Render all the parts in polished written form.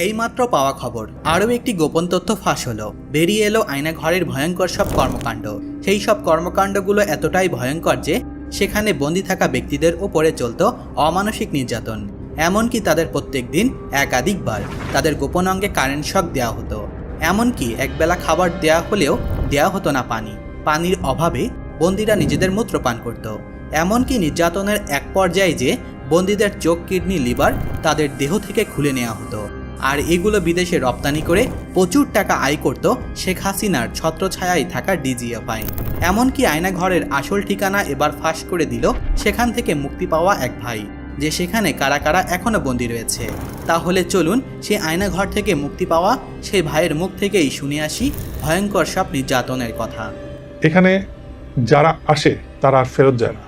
এইমাত্র পাওয়া খবর, আরও একটি গোপন তথ্য ফাঁস হলো। বেরিয়ে এলো আয়নাঘরের ভয়ঙ্কর সব কর্মকাণ্ড। সেই সব কর্মকাণ্ডগুলো এতটাই ভয়ঙ্কর যে সেখানে বন্দী থাকা ব্যক্তিদের উপরে চলত অমানসিক নির্যাতন। এমনকি তাদের প্রত্যেক দিন একাধিকবার তাদের গোপন অঙ্গে কারেন্ট শক দেওয়া হতো। এমনকি একবেলা খাবার দেওয়া হলেও দেওয়া হতো না পানি। পানির অভাবে বন্দীরা নিজেদের মূত্র পান করত। এমনকি নির্যাতনের এক পর্যায়ে যে বন্দীদের চোখ, কিডনি, লিভার তাদের দেহ থেকে খুলে নেওয়া হতো। আর এগুলো বিদেশে রপ্তানি করে প্রচুর টাকা আয় করত শেখ হাসিনার ছত্রছায়ায় থাকা ডিজিএফআই। এমনকি আয়নাঘরের আসল ঠিকানা এবার ফাঁস করে দিল সেখান থেকে মুক্তি পাওয়া এক ভাই, যে সেখানে কারা কারা এখনও বন্দী রয়েছে। তাহলে চলুন সেই আয়নাঘর থেকে মুক্তি পাওয়া সেই ভাইয়ের মুখ থেকেই শুনে আসি ভয়ঙ্কর সব নির্যাতনের কথা। এখানে যারা আসে তারা আর ফেরত যায় না,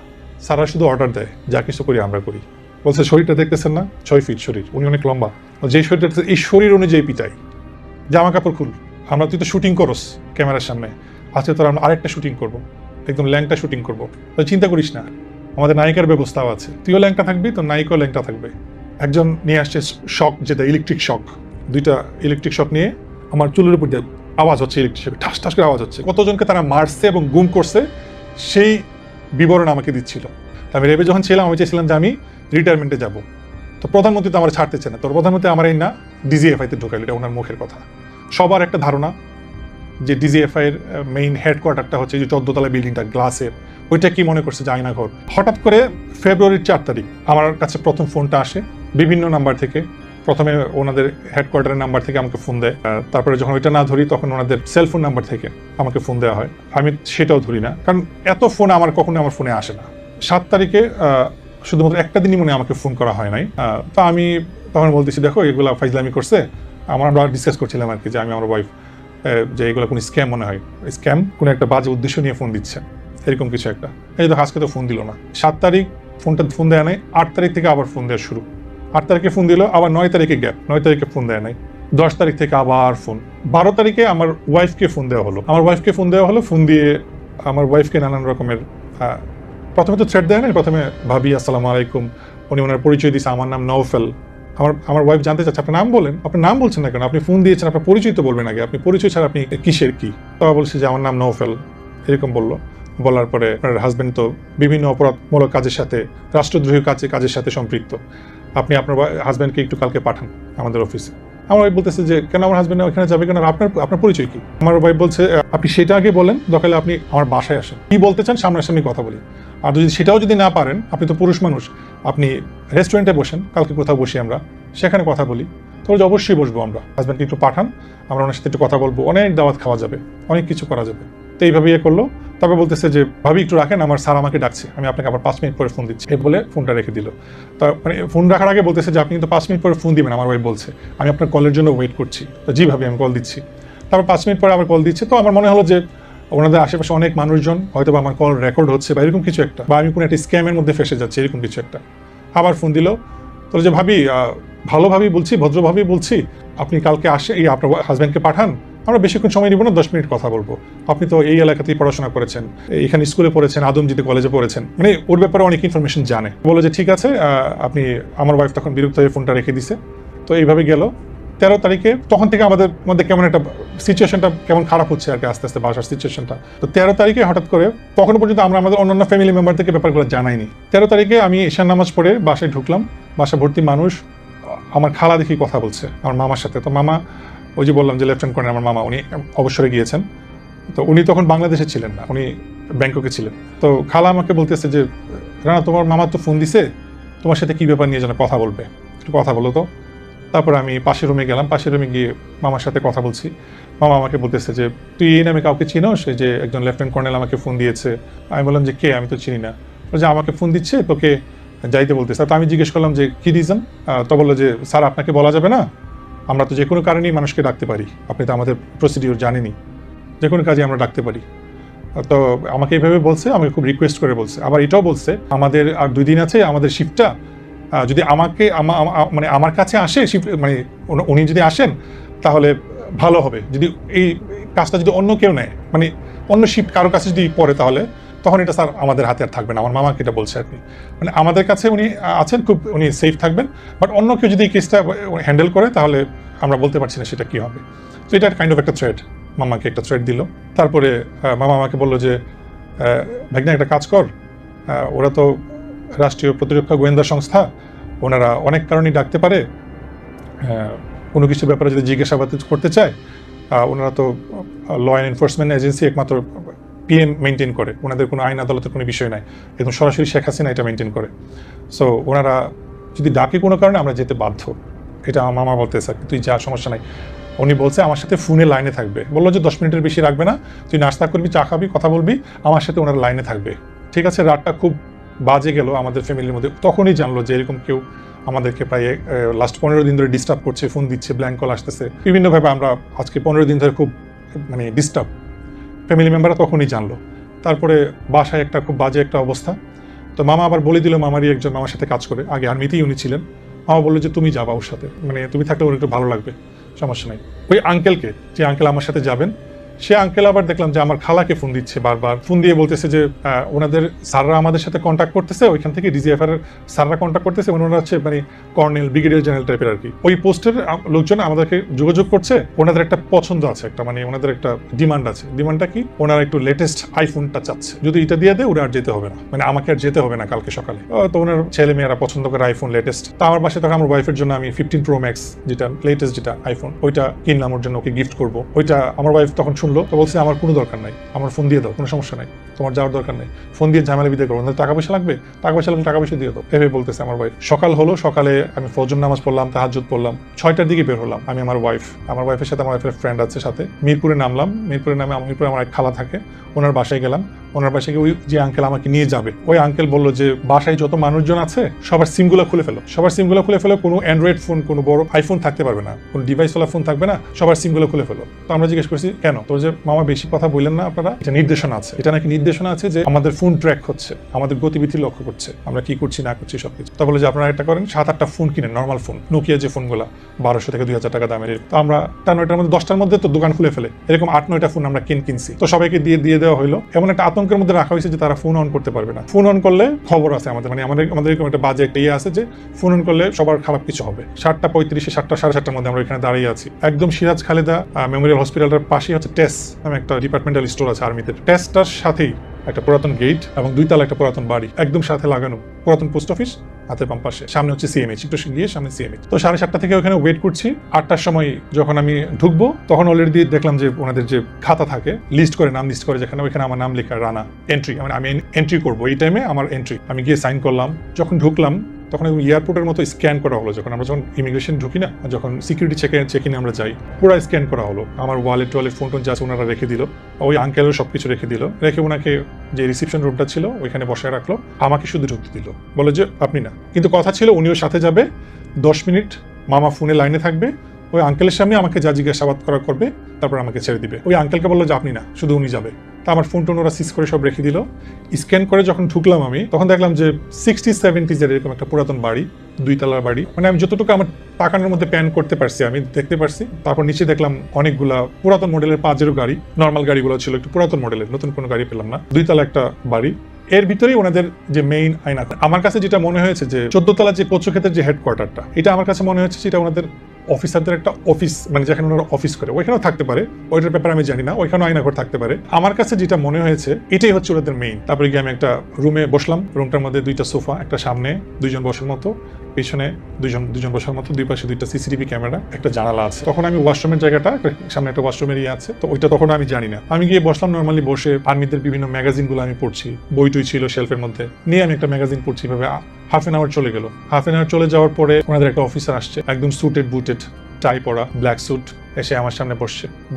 সারা শুধু অর্ডার দেয়, যা কিছু করি আমরা করি। বলছে শরীরটা দেখতেছেন না, 6 ফিট শরীর, উনি অনেক লম্বা, যে শরীরটা এই শরীর অনুযায়ী পিটাই, জামা কাপড় খুল, আমরা তুই তো শুটিং করস ক্যামেরার সামনে, আজকে তোর আমরা আরেকটা শুটিং করবো, একদম ল্যাংটা শুটিং করবো, চিন্তা করিস না, আমাদের নায়িকার ব্যবস্থাও আছে, তুইও ল্যাংটা থাকবি, তোর নায়িকাও ল্যাংটা থাকবে। একজন নিয়ে আসছে শক, যেটা ইলেকট্রিক শক, 2টা ইলেকট্রিক শক নিয়ে আমার চুলের উপর দিয়ে আওয়াজ হচ্ছে, ইলেকট্রিক শক ঠাস ঠাস করে আওয়াজ হচ্ছে। কতজনকে তারা মারছে এবং গুম করছে সেই বিবরণ আমাকে দিচ্ছিল। আমি রেবে যখন ছিলাম আমি চেয়েছিলাম যে আমি রিটায়ারমেন্টে যাব, তো প্রধানমন্ত্রী তো আমার ছাড়তেছে না, তোর প্রধানমন্ত্রী আমার এই না ডিজিএফআইতে ঢোকাইল, এটা ওনার মুখের কথা। সবার একটা ধারণা যে ডিজিএফআই এর মেইন হেডকোয়ার্টারটা হচ্ছে যে 14 তলা বিল্ডিংটা গ্লাসের, ওইটা কি মনে করছে যে আয়নাঘর। হঠাৎ করে ফেব্রুয়ারির 4 তারিখ আমার কাছে প্রথম ফোনটা আসে বিভিন্ন নাম্বার থেকে। প্রথমে ওনাদের হেডকোয়ার্টারের নাম্বার থেকে আমাকে ফোন দেয়, তারপরে যখন ওইটা না ধরি তখন ওনাদের সেলফোন নাম্বার থেকে আমাকে ফোন দেওয়া হয়। আমি সেটাও ধরি না, কারণ এত ফোন আমার কখনো আমার ফোনে আসে না। 7 তারিখে শুধুমাত্র একটা দিনই মনে আমাকে ফোন করা হয় নাই। তো আমি তখন বলতেছি দেখো এগুলা ফাইজলামি করছে, আমরা ডিসকাস করছিলাম আর কি, যে আমি আমার ওয়াইফ যে এগুলো কোনো স্ক্যাম মনে হয়, স্ক্যাম কোনো একটা বাজে উদ্দেশ্য নিয়ে ফোন দিচ্ছে, এরকম কিছু একটা। এই তো আজকে তো ফোন দিল না। 7 তারিখ ফোন দেওয়া নাই, 8 তারিখ থেকে আবার ফোন দেওয়া শুরু। 8 তারিখে ফোন দিল, আবার 9 তারিখে গ্যাপ, 9 তারিখে ফোন দেওয়া নাই, 10 তারিখ থেকে আবার ফোন। 12 তারিখে আমার ওয়াইফকে ফোন দেওয়া হলো, ফোন দিয়ে আমার ওয়াইফকে নানান রকমের, প্রথমে তো থ্রেড দেয় নাই, প্রথমে ভাবি আসসালামু আলাইকুম, উনি ওনার পরিচয় দিয়েছে, আমার নাম নওফেল। আমার ওয়াইফ জানতে চাচ্ছে আপনার নাম বলেন, আপনার নাম বলছেন না কেন, আপনি ফোন দিয়েছেন, আপনার পরিচয় তো বলবেন আগে, আপনি পরিচয় ছাড়া আপনি কিসের কি। তো বলছি যে আমার নাম নওফেল, এরকম বললো। বলার পরে আপনার হাজব্যান্ড তো বিভিন্ন অপরাধমূলক কাজের সাথে, রাষ্ট্রদ্রোহী কাজের সাথে সম্পৃক্ত, আপনি আপনার হাজব্যান্ডকে একটু কালকে পাঠান আমাদের অফিসে। আমার ওয়াইফ বলতেছে যে কেন আমার হাজব্যান্ড ওখানে যাবে কেন, আপনার পরিচয় কি। আমার ওয়াইফ বলছে আপনি সেটা আগে বলেন, দরকার আপনি আমার বাসায় আসেন, কি বলতে চান সামনাসামনি কথা বলি। আর যদি সেটাও যদি না পারেন, আপনি তো পুরুষ মানুষ, আপনি রেস্টুরেন্টে বসেন, কালকে কোথাও বসি আমরা, সেখানে কথা বলি। তো অবশ্যই বসবো আমরা, হাজব্যান্ডকে একটু পাঠান, আমরা ওনার সাথে একটু কথা বলবো, অনেক দাওয়াত খাওয়া যাবে, অনেক কিছু করা যাবে। তো এইভাবে করলো। তারপর বলতেছে যে ভাবি একটু রাখেন, আমার স্যার আমাকে ডাকছে, আমি আপনাকে আবার 5 মিনিট পরে ফোন দিচ্ছি, এই বলে ফোনটা রেখে দিল। তো মানে ফোন রাখার আগে বলতেছে যে আপনি কিন্তু 5 মিনিট পরে ফোন দিবেন, আমার ওয়াইফ বলছে, আমি আপনার কলের জন্য ওয়েট করছি। তো জি ভাবি আমি কল দিচ্ছি। তারপর 5 মিনিট পরে আবার কল দিচ্ছে। তো আমার মনে হলো যে ওনাদের আশেপাশে অনেক মানুষজন, হয়তো বা আমার কল রেকর্ড হচ্ছে বা এরকম কিছু একটা, বা আমি কোনো একটা স্ক্যামের মধ্যে ফেসে যাচ্ছি, এরকম কিছু একটা। আবার ফোন দিল, তো যে ভাবি ভালোভাবেই বলছি, ভদ্রভাবেই বলছি, আপনি কালকে আসে এই আপনার হাজব্যান্ডকে পাঠান, আমরা বেশিক্ষণ সময় নিব না, 10 মিনিট কথা বলবো, আপনি তো এই এলাকাতেই পড়াশোনা করেছেন, এখানে স্কুলে পড়েছেন, আদমজিতে কলেজে পড়েছেন, মানে ওর ব্যাপারে অনেক ইনফরমেশন জানে। বলে যে ঠিক আছে, আপনি, আমার ওয়াইফ তখন বিরক্ত হয়ে ফোনটা রেখে দিছে। তো এইভাবে গেল। 13 তারিখে তখন থেকে আমাদের মধ্যে কেমন একটা সিচুয়েশনটা কেমন খারাপ হচ্ছে আর কি, আস্তে আস্তে বাসার সিচুয়েশনটা। তো 13 তারিখে হঠাৎ করে, তখন পর্যন্ত আমরা আমাদের অন্যান্য ফ্যামিলি মেম্বার থেকে ব্যাপারগুলো জানাইনি। 13 তারিখে আমি ঈশান নামাজ পড়ে বাসায় ঢুকলাম, বাসা ভর্তি মানুষ। আমার খালা দেখি কথা বলছে আমার মামার সাথে। তো মামা, ওই যে বললাম যে লেফটেন্যান্ট কর্নেল আমার মামা, উনি অবসরে গিয়েছেন, তো উনি তখন বাংলাদেশে ছিলেন না, উনি ব্যাংককে ছিলেন। তো খালা আমাকে বলতেছে যে রানা তোমার মামা তো ফোন দিছে, তোমার সাথে কী ব্যাপার নিয়ে যেন কথা বলবে, একটু কথা বলো তো। তারপর আমি পাশের রুমে গেলাম, পাশের রুমে গিয়ে মামার সাথে কথা বলছি। মামা আমাকে বলতেছে যে তুই এই নামে কাউকে চিনোস, এই যে একজন লেফটেন্যান্ট কর্নেল আমাকে ফোন দিয়েছে। আমি বললাম যে কে, আমি তো চিনি না। যে আমাকে ফোন দিচ্ছে, তোকে যাইতে বলতেছে। তো আমি জিজ্ঞেস করলাম যে কী রিজন। তো বললো যে স্যার আপনাকে বলা যাবে না, আমরা তো যে কোনো কারণেই মানুষকে ডাকতে পারি, আপনি তো আমাদের প্রসিডিওর জানেনই, যে কোনো কাজে আমরা ডাকতে পারি। তো আমাকে এইভাবে বলছে, আমাকে খুব রিকোয়েস্ট করে বলছে। আবার এটাও বলছে আমাদের আর 2 দিন আছে, আমাদের শিফটটা যদি আমাকে মানে আমার কাছে আসে, মানে উনি যদি আসেন তাহলে ভালো হবে, যদি এই কাজটা যদি অন্য কেউ নেয়, মানে অন্য শিফট কারো কাছে যদি পড়ে, তাহলে তখন এটা স্যার আমাদের হাতে আর থাকবে না। আমার মামাকে এটা বলছে আর কি, মানে আমাদের কাছে উনি আছেন, খুব উনি সেফ থাকবেন, বাট অন্য কেউ যদি এই কেসটা হ্যান্ডেল করে তাহলে আমরা বলতে পারছি না সেটা কি হবে। তো এটা কাইন্ড অফ একটা থ্রেড, মামাকে একটা থ্রেড দিল। তারপরে মামা আমাকে বললো যে ভাগ্নে একটা কাজ কর, ওরা তো রাষ্ট্রীয় প্রতিরক্ষা গোয়েন্দা সংস্থা, ওনারা অনেক কারণেই ডাকতে পারে, কোনো কিছু ব্যাপারে যদি জিজ্ঞাসাবাদ করতে চায়, ওনারা তো ল অ্যান্ড এনফোর্সমেন্ট এজেন্সি একমাত্র পিএম মেনটেন করে, ওনাদের কোনো আইন আদালতের কোনো বিষয় নাই, একদম সরাসরি শেখ হাসিনা এটা মেনটেন করে। সো ওনারা যদি ডাকে কোনো কারণে আমরা যেতে বাধ্য, এটা আমার মামা বলতেছে, তুই যা, সমস্যা নাই। উনি বলছে আমার সাথে ফোনে লাইনে থাকবে, বললো যে 10 মিনিটের বেশি রাখবে না, তুই নাস্তা করবি, চা খাবি, কথা বলবি, আমার সাথে ওনার লাইনে থাকবে। ঠিক আছে, রাতটা খুব বাজে গেল আমাদের ফ্যামিলির মধ্যে। তখনই জানলো যে এরকম কেউ আমাদেরকে প্রায় লাস্ট 15 দিন ধরে ডিস্টার্ব করছে, ফোন দিচ্ছে, ব্ল্যাঙ্ক কল আসতেছে বিভিন্নভাবে। আমরা আজকে 15 দিন ধরে খুব মানে ডিস্টার্ব, ফ্যামিলি মেম্বাররা তখনই জানলো। তারপরে বাসায় একটা খুব বাজে একটা অবস্থা। তো মামা আবার বলে দিল, মামারই একজন মামার সাথে কাজ করে, আগে আর্মিতেই উনি ছিলেন। মামা বললো যে তুমি যাবা ওর সাথে, মানে তুমি থাকলে ওর একটু ভালো লাগবে, সমস্যা নাই। ওই আঙ্কেলকে, যে আঙ্কেল আমার সাথে যাবেন, সে আঙ্কেল আবার দেখলাম যে আমার খালাকে ফোন দিচ্ছে, বারবার ফোন দিয়ে বলতেছে যে ওনাদের স্যাররা আমাদের সাথে কন্ট্যাক্ট করতেছে, ওইখান থেকে ডিজিএফআর এর স্যাররা কন্ট্যাক্ট করতেছে, ওনারা হচ্ছে মানে কর্নেল, ব্রিগেডিয়ার জেনারেল টাইপের আর কি। ওই পোস্টের লোকজন আমাদেরকে যোগাযোগ করছে, ওনাদের একটা পছন্দ আছে, একটা মানে ওনাদের একটা ডিমান্ড আছে। ডিমান্ডটা কি? ওনারা একটু লেটেস্ট আইফোনটা চাচ্ছে, যদি এটা দিয়ে দেয় ওরা আর যেতে হবে না, মানে আমাকে আর যেতে হবে না কালকে সকালে। তো ওনার ছেলে মেয়েরা পছন্দ করে আইফোন লেটেস্ট। তো আমার বাসায় তখন আমার ওয়াইফের জন্য আমি 15 Pro Max, যেটা লেটেস্ট যেটা আইফোন, ওইটা কিনলাম ওর জন্য, ওকে গিফট করবো। ওইটা আমার ওয়াইফ তখন শুনলো, তো বলছে আমার কোনো দরকার নাই, আমার ফোন দিয়ে দাও, কোনো সমস্যা নাই, তোমার যাওয়ার দরকার নেই, ফোন দিয়ে ঝামেলা বিদায় করবো, টাকা পয়সা লাগবে, টাকা পয়সা লাগলে টাকা পয়সা দিয়ে দাও, এভাবে বলতেছে আমার ওয়াইফ। সকাল হলো, সকালে আমি ফজর নামাজ পড়লাম, তাহাজ্জুদ পড়লাম, 6টার দিকে বের হলাম আমি, আমার ওয়াইফের সাথে, আমার ওয়াইফের ফ্রেন্ড আছে সাথে। মিরপুরে নামলাম, মিরপুরে আমার এক খালা থাকে, ওনার বাসায় গেলাম। ওনার বাসায় ওই যে আঙ্কেল আমাকে নিয়ে যাবে, ওই আঙ্কেল বললো যে বাসায় যত মানুষজন আছে সবার সিমগুলো খুলে ফেলো, সবার সিমগুলো খুলে ফেলো, কোনো অ্যান্ড্রয়েড ফোন, কোনো বড় আইফোন থাকতে পারবে না, কোনো ডিভাইসওয়ালা ফোন থাকবে না, সবার সিমগুলো খুলে ফেলো। তো আমরা জিজ্ঞেস করছি কেন? তো যে মামা বেশি কথা বললেন না আপনারা, এটা নির্দেশনা আছে, এটা নাকি নির্দেশনা আছে যে আমাদের ফোন ট্র্যাক হচ্ছে, আমাদের গতিবিধি লক্ষ্য করছে, আমরা কি করছি না করছি সবকিছু। তো বলে যে আপনারা একটা করেন, 7-8টা ফোন কিনেন, নর্মাল ফোন, নোকিয়া যে ফোনগুলো 1200 থেকে 2000 টাকা দামের। তো আমরা 9টার মধ্যে 10টার মধ্যে তো দোকান খুলে ফেলে, এরকম 8-9টা ফোন আমরা কিনছি। তো সবাইকে দিয়ে দেওয়া হলো। এমন একটা আতঙ্কের মধ্যে রাখা হয়েছে যে তারা ফোন অন করতে পারবে না। ফোন অন করলে খবর আছে আমাদের, মানে আমাদের এরকম একটা বাজে একটা ইয়ে আছে যে ফোন অন করলে সবার খারাপ কিছু হবে। 7:35, 7টা 7:30 মধ্যে আমরা এখানে দাঁড়িয়ে আছি। একদম সিরাজ খালেদা মেমোরিয়াল হসপিটালটার পাশেই হচ্ছে টেস নামে একটা ডিপার্টমেন্টাল স্টোর আছে আর্মিতে। টেসটার সাথেই একটা পুরাতন গেট এবং 2 তলা একটা পুরাতন বাড়ি, একদম সাথে লাগানো পুরাতন পোস্ট অফিস, হাতের বাম পাশে, সামনে হচ্ছে সিএমএইচ, একটু গিয়ে সামনে সিএমএইচ। তো 7:30 থেকে ওখানে ওয়েট করছি। 8টার সময় যখন আমি ঢুকবো তখন অলরেডি দেখলাম যে ওনাদের যে খাতা থাকে, লিস্ট করে, নাম লিস্ট করে, যেখানে ওইখানে আমার নাম লেখা, রানা এন্ট্রি, মানে আমি এন্ট্রি করবো, এই টাইমে আমার এন্ট্রি। আমি গিয়ে সাইন করলাম। যখন ঢুকলাম তখন এয়ারপোর্টের মতো স্ক্যান করা হলো, যখন ইমিগ্রেশন ঢুকি না, যখন সিকিউরিটি চেক ইনে আমরা যাই, পুরো স্ক্যান করা হলো। আমার ওয়ালেট ফোন টোন যা আছে ওনারা রেখে দিল, ওই আঙ্কেলও সবকিছু রেখে দিল, রেখে ওনাকে যে রিসিপশন রুমটা ছিল ওইখানে বসায় রাখলো, আমাকে শুধু ঢুকতে দিল, বলে যে আপনি না, কিন্তু কথা ছিল উনিও সাথে যাবে, 10 মিনিট মামা ফোনে লাইনে থাকবে, ওই আঙ্কেলের সামনে আমাকে যা জিজ্ঞাসাবাদ করবে, তারপর আমাকে ছেড়ে দিবে। ওই আঙ্কেলকে বললো যে আপনি না, শুধু উনি যাবে। তা আমার ফোন টোন ওরা সিজ করে সব রেখে দিল। স্ক্যান করে যখন ঢুকলাম আমি, তখন দেখলাম যে 60-70s এরকম একটা পুরাতন বাড়ি, 2 তলার বাড়ি, মানে আমি যতটুকু আমার তাকানোর মধ্যে প্যান করতে পারছি আমি দেখতে পারছি। তারপর নিচে দেখলাম অনেকগুলা পুরাতন মডেলের পাজেরো গাড়ি, নর্মাল গাড়িগুলো ছিল, একটু পুরাতন মডেলের, নতুন কোনো গাড়ি পেলাম না। 2 তলা একটা বাড়ি, এর ভিতরেই ওনাদের যে মেইন আয়না। আমার কাছে যেটা মনে হয়েছে যে 14 তলা যে কচু ক্ষেতের যে হেডকোয়ার্টারটা, এটা আমার কাছে মনে হচ্ছে সেটা ওনাদের অফিসারদের একটা অফিস, মানে যেখানে ওনারা অফিস করে, ওইখানেও থাকতে পারে, ওইটার ব্যাপারে আমি জানি না, ওইখানেও আয়নাঘর থাকতে পারে। আমার কাছে যেটা মনে হয়েছে এটাই হচ্ছে ওদের মেইন। তারপরে গিয়ে আমি একটা রুমে বসলাম, রুমটার মধ্যে 2টা সোফা, একটা সামনে 2 জন বসার মতো, পিছনে 2 জন বসার মতো, 2 পাশে 2টা সিসিটিভি ক্যামেরা, একটা জানালা আছে। তখন আমি ওয়াশরুমের জায়গাটা, সামনে একটা ওয়াশরুমের ইয়ে আছে, তো ওইটা তখন আমি জানি না। আমি গিয়ে বসলাম, নর্মালি বসে আর্মিদের বিভিন্ন ম্যাগাজিনগুলো আমি পড়ছি, বই টই ছিল শেলফের মধ্যে, নিয়ে আমি একটা ম্যাগাজিন পড়ছি। ভাবে হাফ এন আওয়ার চলে গেল। হাফ এন আওয়ার চলে যাওয়ার পরে ওনাদের একটা অফিসার আসছে, একদম সুটেড বুটেড, টাই পরা, ব্ল্যাক স্যুট, এসে আমার সামনে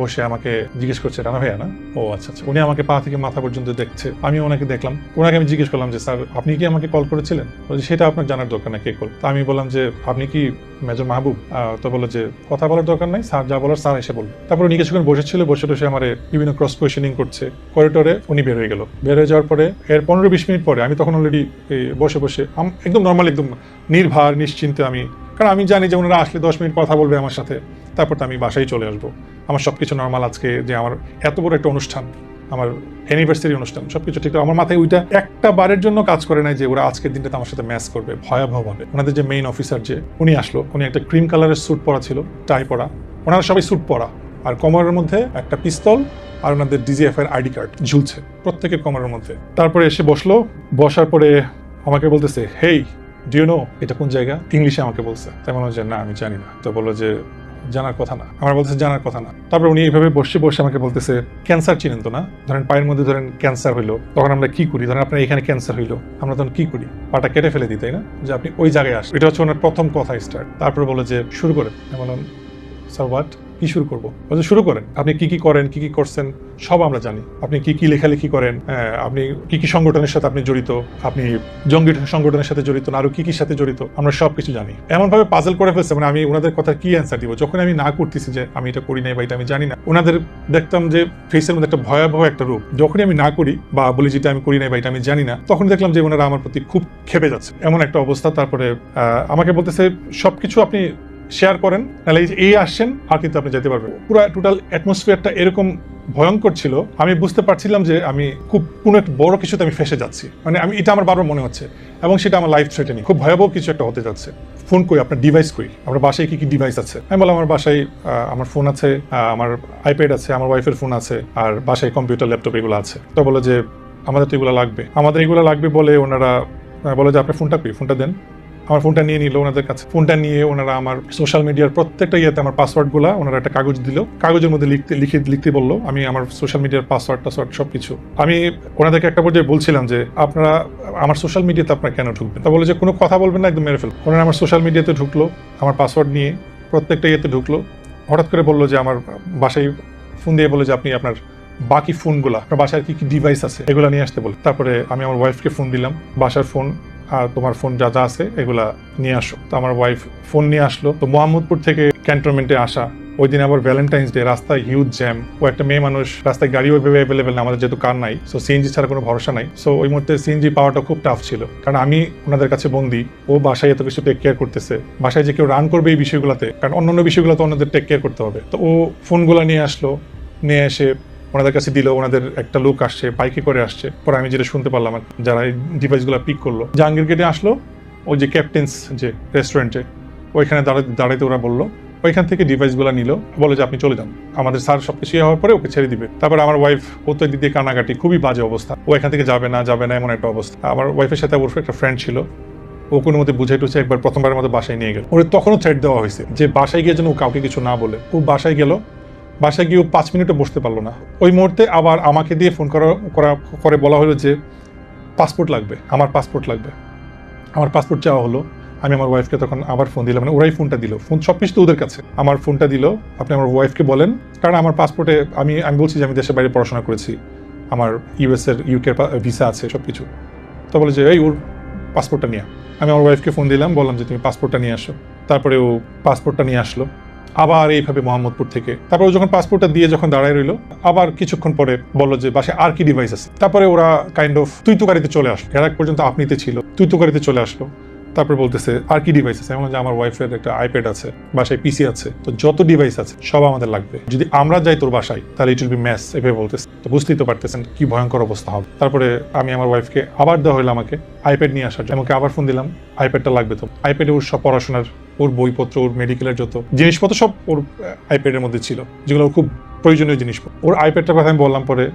বসে আমাকে জিজ্ঞেস করছে, রানা ভাইয়া না? ও আচ্ছা আচ্ছা। উনি আমাকে পা থেকে মাথা পর্যন্ত দেখছে, আমিও ওনাকে দেখলাম। ওনাকে আমি জিজ্ঞেস করলাম যে স্যার আপনি কি আমাকে কল করেছিলেন? বলছে সেটা আপনার জানার দরকার না কে কল। তা আমি বললাম যে আপনি কি মেজর মাহবুব? তো বললো যে কথা বলার দরকার নাই, স্যার যা বলার স্যার এসে বলবে। তারপর উনি কিছুক্ষণ বসেছিল, বসে আমার বিভিন্ন ক্রস কোয়েশনিং করছে। করিডোরে উনি বের হয়ে গেল। বের হয়ে যাওয়ার পরে এর 15-20 মিনিট পরে আমি তখন অলরেডি বসে একদম নর্মাল, একদম নির্ভার নিশ্চিন্তে আমি, কারণ আমি জানি যে ওনারা আসলে 10 মিনিট কথা বলবে আমার সাথে, তারপর তো আমি বাসায় চলে আসবো। আমার সবকিছু নর্মাল। আজকে যে আমার এত বড় একটা অনুষ্ঠান, আমার অ্যানিভার্সারি অনুষ্ঠান সবকিছু ঠিক আমার মাথায় ওইটা একটা বারের জন্য কাজ করে নাই যে ওরা আজকের দিনটা আমার সাথে ম্যাচ করবে ভয়াবহভাবে। ওনাদের যে মেইন অফিসার যে উনি আসলো, উনি একটা ক্রিম কালারের স্যুট পরা ছিল, টাই পরা, ওনারা সবাই স্যুট পরা, আর কোমরের মধ্যে একটা পিস্তল আর ওনাদের ডিজিএফআই আইডি কার্ড ঝুলছে প্রত্যেকের কোমরের মধ্যে। তারপরে এসে বসলো, বসার পরে আমাকে বলতেছে, হেই ডু ইউ নো এটা কোন জায়গা? ইংলিশে আমাকে বলছে। তাই মনে হচ্ছে না আমি জানি না। তো বললো যে জানার কথা না। আমার বলতেছে জানার কথা না। তারপরে উনি এইভাবে বসে বসে আমাকে বলতেছে, ক্যান্সার চিনেন তো না? ধরেন পায়ের মধ্যে ধরেন ক্যান্সার হইলো, তখন আমরা কি করি? ধরেন আপনার এখানে ক্যান্সার হইলো, আমরা তখন কি করি? পাটা কেটে ফেলে দিই, তাই না? যে আপনি ওই জায়গায় আসেন। এটা হচ্ছে ওনার প্রথম কথা স্টার্ট। তারপরে বললো যে শুরু করেন। আমি বললাম স্যার হোয়াট? কি শুরু করবো? বলছে শুরু করেন, আপনি কি কি করেন, কি কি করছেন সব আমরা জানি। আপনি কি কি লেখালেখি করেন, আপনি কি কি সংগঠনের সাথে আপনি জড়িত, আপনি জঙ্গি সংগঠনের সাথে জড়িত না আরো কি কি সাথে জড়িত, আমরা সব কিছু জানি। এমন ভাবে পাজল করে ফেলছে, মানে আমি ওনাদের কথা কি অ্যান্সার দিব যখন আমি না করতেছি যে আমি এটা করি নাই বা এটা আমি জানি না। ওনাদের দেখতাম যে ফেসের মধ্যে একটা ভয়াবহ একটা রূপ, যখনই আমি না করি বা বলি যেটা আমি করি নাই বা এটা আমি জানি না, তখন দেখলাম যে ওনারা আমার প্রতি খুব ক্ষেপে যাচ্ছে, এমন একটা অবস্থা। তারপরে আমাকে বলতেছে সবকিছু আপনি শেয়ার করেন, নাহলে এই আসছেন আর কিন্তু আপনি যেতে পারবেন। পুরো টোটাল অ্যাটমসফিয়ারটা এরকম ভয়ঙ্কর ছিল, আমি বুঝতে পারছিলাম যে আমি খুব কোনো একটা বড় কিছুতে আমি ফেসে যাচ্ছি, মানে আমি এটা আমার বারবার মনে হচ্ছে, এবং সেটা আমার লাইফ থ্রেটেনিং, খুব ভয়াবহ কিছু একটা হতে যাচ্ছে। ফোন কই, আপনার ডিভাইস কই, আমার বাসায় কি কি ডিভাইস আছে? আমি বললাম আমার বাসায় আমার ফোন আছে, আমার আইপ্যাড আছে, আমার ওয়াইফের ফোন আছে, আর বাসায় কম্পিউটার ল্যাপটপ এগুলো আছে। তো বলো যে আমাদের তো এগুলো লাগবে, আমাদের এগুলো লাগবে বলে ওনারা বলে যে আপনার ফোনটা কই, ফোনটা দেন। আমার ফোনটা নিয়ে নিল ওনাদের কাছে। ফোনটা নিয়ে ওনারা আমার সোশ্যাল মিডিয়ার প্রত্যেকটা ইয়েতে আমার পাসওয়ার্ডগুলো ওনারা একটা কাগজ দিল, কাগজের মধ্যে লিখতে বললো। আমি আমার সোশ্যাল মিডিয়ার পাসওয়ার্ড সবকিছু আমি ওনাদেরকে একটা পর্যায়ে বলছিলাম যে আপনারা আমার সোশ্যাল মিডিয়াতে আপনারা কেন ঢুকবেন? তা বলে যে কোনো কথা বলবেন না, একদম মেরে ফেল। ওনারা আমার সোশ্যাল মিডিয়াতে ঢুকলো, আমার পাসওয়ার্ড নিয়ে প্রত্যেকটা ইয়েতে ঢুকলো। হঠাৎ করে বললো যে আমার বাসায় ফোন দিয়ে বলে যে আপনি আপনার বাকি ফোনগুলো, আপনার বাসায় কি কি ডিভাইস আছে এগুলো নিয়ে আসতে বলে। তারপরে আমি আমার ওয়াইফকে ফোন দিলাম, বাসার ফোন আর তোমার ফোন যা যা আছে এগুলা নিয়ে আসো। তো আমার ওয়াইফ ফোন নিয়ে আসলো। তো মোহাম্মদপুর থেকে ক্যান্টনমেন্টে আসা, ওই দিন আবার ভ্যালেন্টাইন্স ডে, রাস্তায় হিউজ জ্যাম, ও একটা মেয়ে মানুষ, রাস্তায় গাড়িও ওইভাবে অ্যাভেলেবেল না, আমাদের যেহেতু কার নাই, সো সিএনজি ছাড়া কোনো ভরসা নাই। সো ওই মুহূর্তে সিএনজি পাওয়াটা খুব টাফ ছিল, কারণ আমি ওনাদের কাছে বন্দি, ও বাসায় এত কিছু টেক কেয়ার করতেছে, বাসায় যে কেউ রান করবে এই বিষয়গুলোতে, কারণ অন্যান্য বিষয়গুলোতে ওনাদের টেক কেয়ার করতে হবে। তো ও ফোনগুলো নিয়ে আসলো, নিয়ে এসে ওনাদের কাছে দিল। ওনাদের একটা লোক আসছে, বাইকে করে আসছে। পরে আমি যেটা শুনতে পারলাম, যারা এই ডিভাইসগুলো পিক করলো, জাহাঙ্গীর গেটে আসলো, ওই যে ক্যাপ্টেন্স যে রেস্টুরেন্টে, ওইখানে দাঁড়াইতে ওরা বললো, ওইখান থেকে ডিভাইসগুলো নিল, বলে যে আপনি চলে যান, আমাদের স্যার সবকিছু হওয়ার পরে ওকে ছেড়ে দিবে। তারপরে আমার ওয়াইফ, ও তো একদিক দিয়ে কানাকাটি, খুবই বাজে অবস্থা, ও এখান থেকে যাবে না এমন একটা অবস্থা। আমার ওয়াইফের সাথে ওর একটা ফ্রেন্ড ছিল, ও কোনো মধ্যে বুঝাই টুঝে একবার প্রথমবারের মতো বাসায় নিয়ে গেল। ওর তখনও থ্রেট দেওয়া হয়েছে যে বাসায় গিয়ে যেন ও কাউকে কিছু না বলে। ও বাসায় গেল, বাসায় গিয়ে 5 মিনিটও বসতে পারলো না। ওই মুহূর্তে আবার আমাকে দিয়ে ফোন করে বলা হলো যে পাসপোর্ট লাগবে, আমার পাসপোর্ট লাগবে। আমার পাসপোর্ট চাওয়া হলো। আমি আমার ওয়াইফকে তখন আবার ফোন দিলাম, মানে ওরাই ফোনটা দিল, ফোন সব কিছু তো ওদের কাছে, আমার ফোনটা দিল, আপনি আমার ওয়াইফকে বলেন, কারণ আমার পাসপোর্টে আমি বলছি যে আমি দেশের বাইরে পড়াশোনা করেছি, আমার ইউকে ভিসা আছে সব কিছু। তো বলে যে এই ওর পাসপোর্টটা নিয়ে। আমি আমার ওয়াইফকে ফোন দিলাম, বললাম যে তুমি পাসপোর্টটা নিয়ে আসো। তারপরে ও পাসপোর্টটা নিয়ে আসলো আবার এইভাবে মোহাম্মদপুর থেকে। তারপরে যখন পাসপোর্টটা দিয়ে যখন দাঁড়ায় রইলো, আবার কিছুক্ষণ পরে বললো যে বাসায় আর কি ডিভাইস আছে। তারপরে ওরা কাইন্ড অফ তুই তুকারিতে চলে আসলো, এর আগ পর্যন্ত আপনিতে ছিল, তুই তুকারিতে চলে আসলো। তারপরে বলতেছে আর কি ডিভাইস আছে? এমন যে আমার ওয়াইফের একটা আইপ্যাড আছে, বাসায় পিসি আছে, তো যত ডিভাইস আছে সব আমাদের লাগবে, যদি আমরা যাই তোর বাসায় তাহলে ইট উইল বি ম্যাস, এভাবে বলতেছে। তো বুঝতেই তো পারতেছেন কি ভয়ঙ্কর অবস্থা হবে। তারপরে আমি আমার ওয়াইফকে আবার দেওয়া হলো আমাকে আইপ্যাড নিয়ে আসার, আমাকে আবার ফোন দিলাম, আইপ্যাডটা লাগবে। তো আইপ্যাডে ওর সব পড়াশোনার, ওর বইপত্র, ওর মেডিকেলের যত জিনিসপত্র সব ওর আইপ্যাডের মধ্যে ছিল, যেগুলো ওর খুব প্রয়োজনীয় জিনিসপত্র। ওর আইপ্যাডটার কথা আমি বললাম পরে,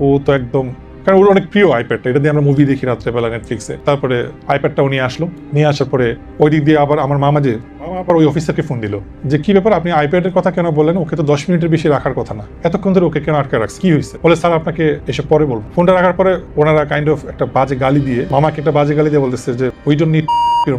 ও তো একদম, কারণ ওর অনেক প্রিয় আইপ্যাডটা, এটা দিয়ে আমরা মুভি দেখি রাত্রেবেলা নেটফ্লিক্সে। তারপরে আইপ্যাডটাও নিয়ে আসলো, নিয়ে আসার পরে ওই দিক দিয়ে আবার আমার মামা আবার ওই অফিসারকে ফোন দিল যে কি ব্যাপার, আপনি আইপ্যাডের কথা কেন বলেন, ওকে তো 10 মিনিটের বেশি রাখার কথা না, এতক্ষণ ধরে ওকে কেন আটকে রাখছে, কি হয়েছে? বলে স্যার আপনাকে এসে পরে বলবো। ফোনটা রাখার পরে ওনারা কাইন্ড অফ একটা বাজে গালি দিয়ে, মামাকে একটা বাজে গালি দিয়ে বলতেছে যে উই ডোন্ট নিড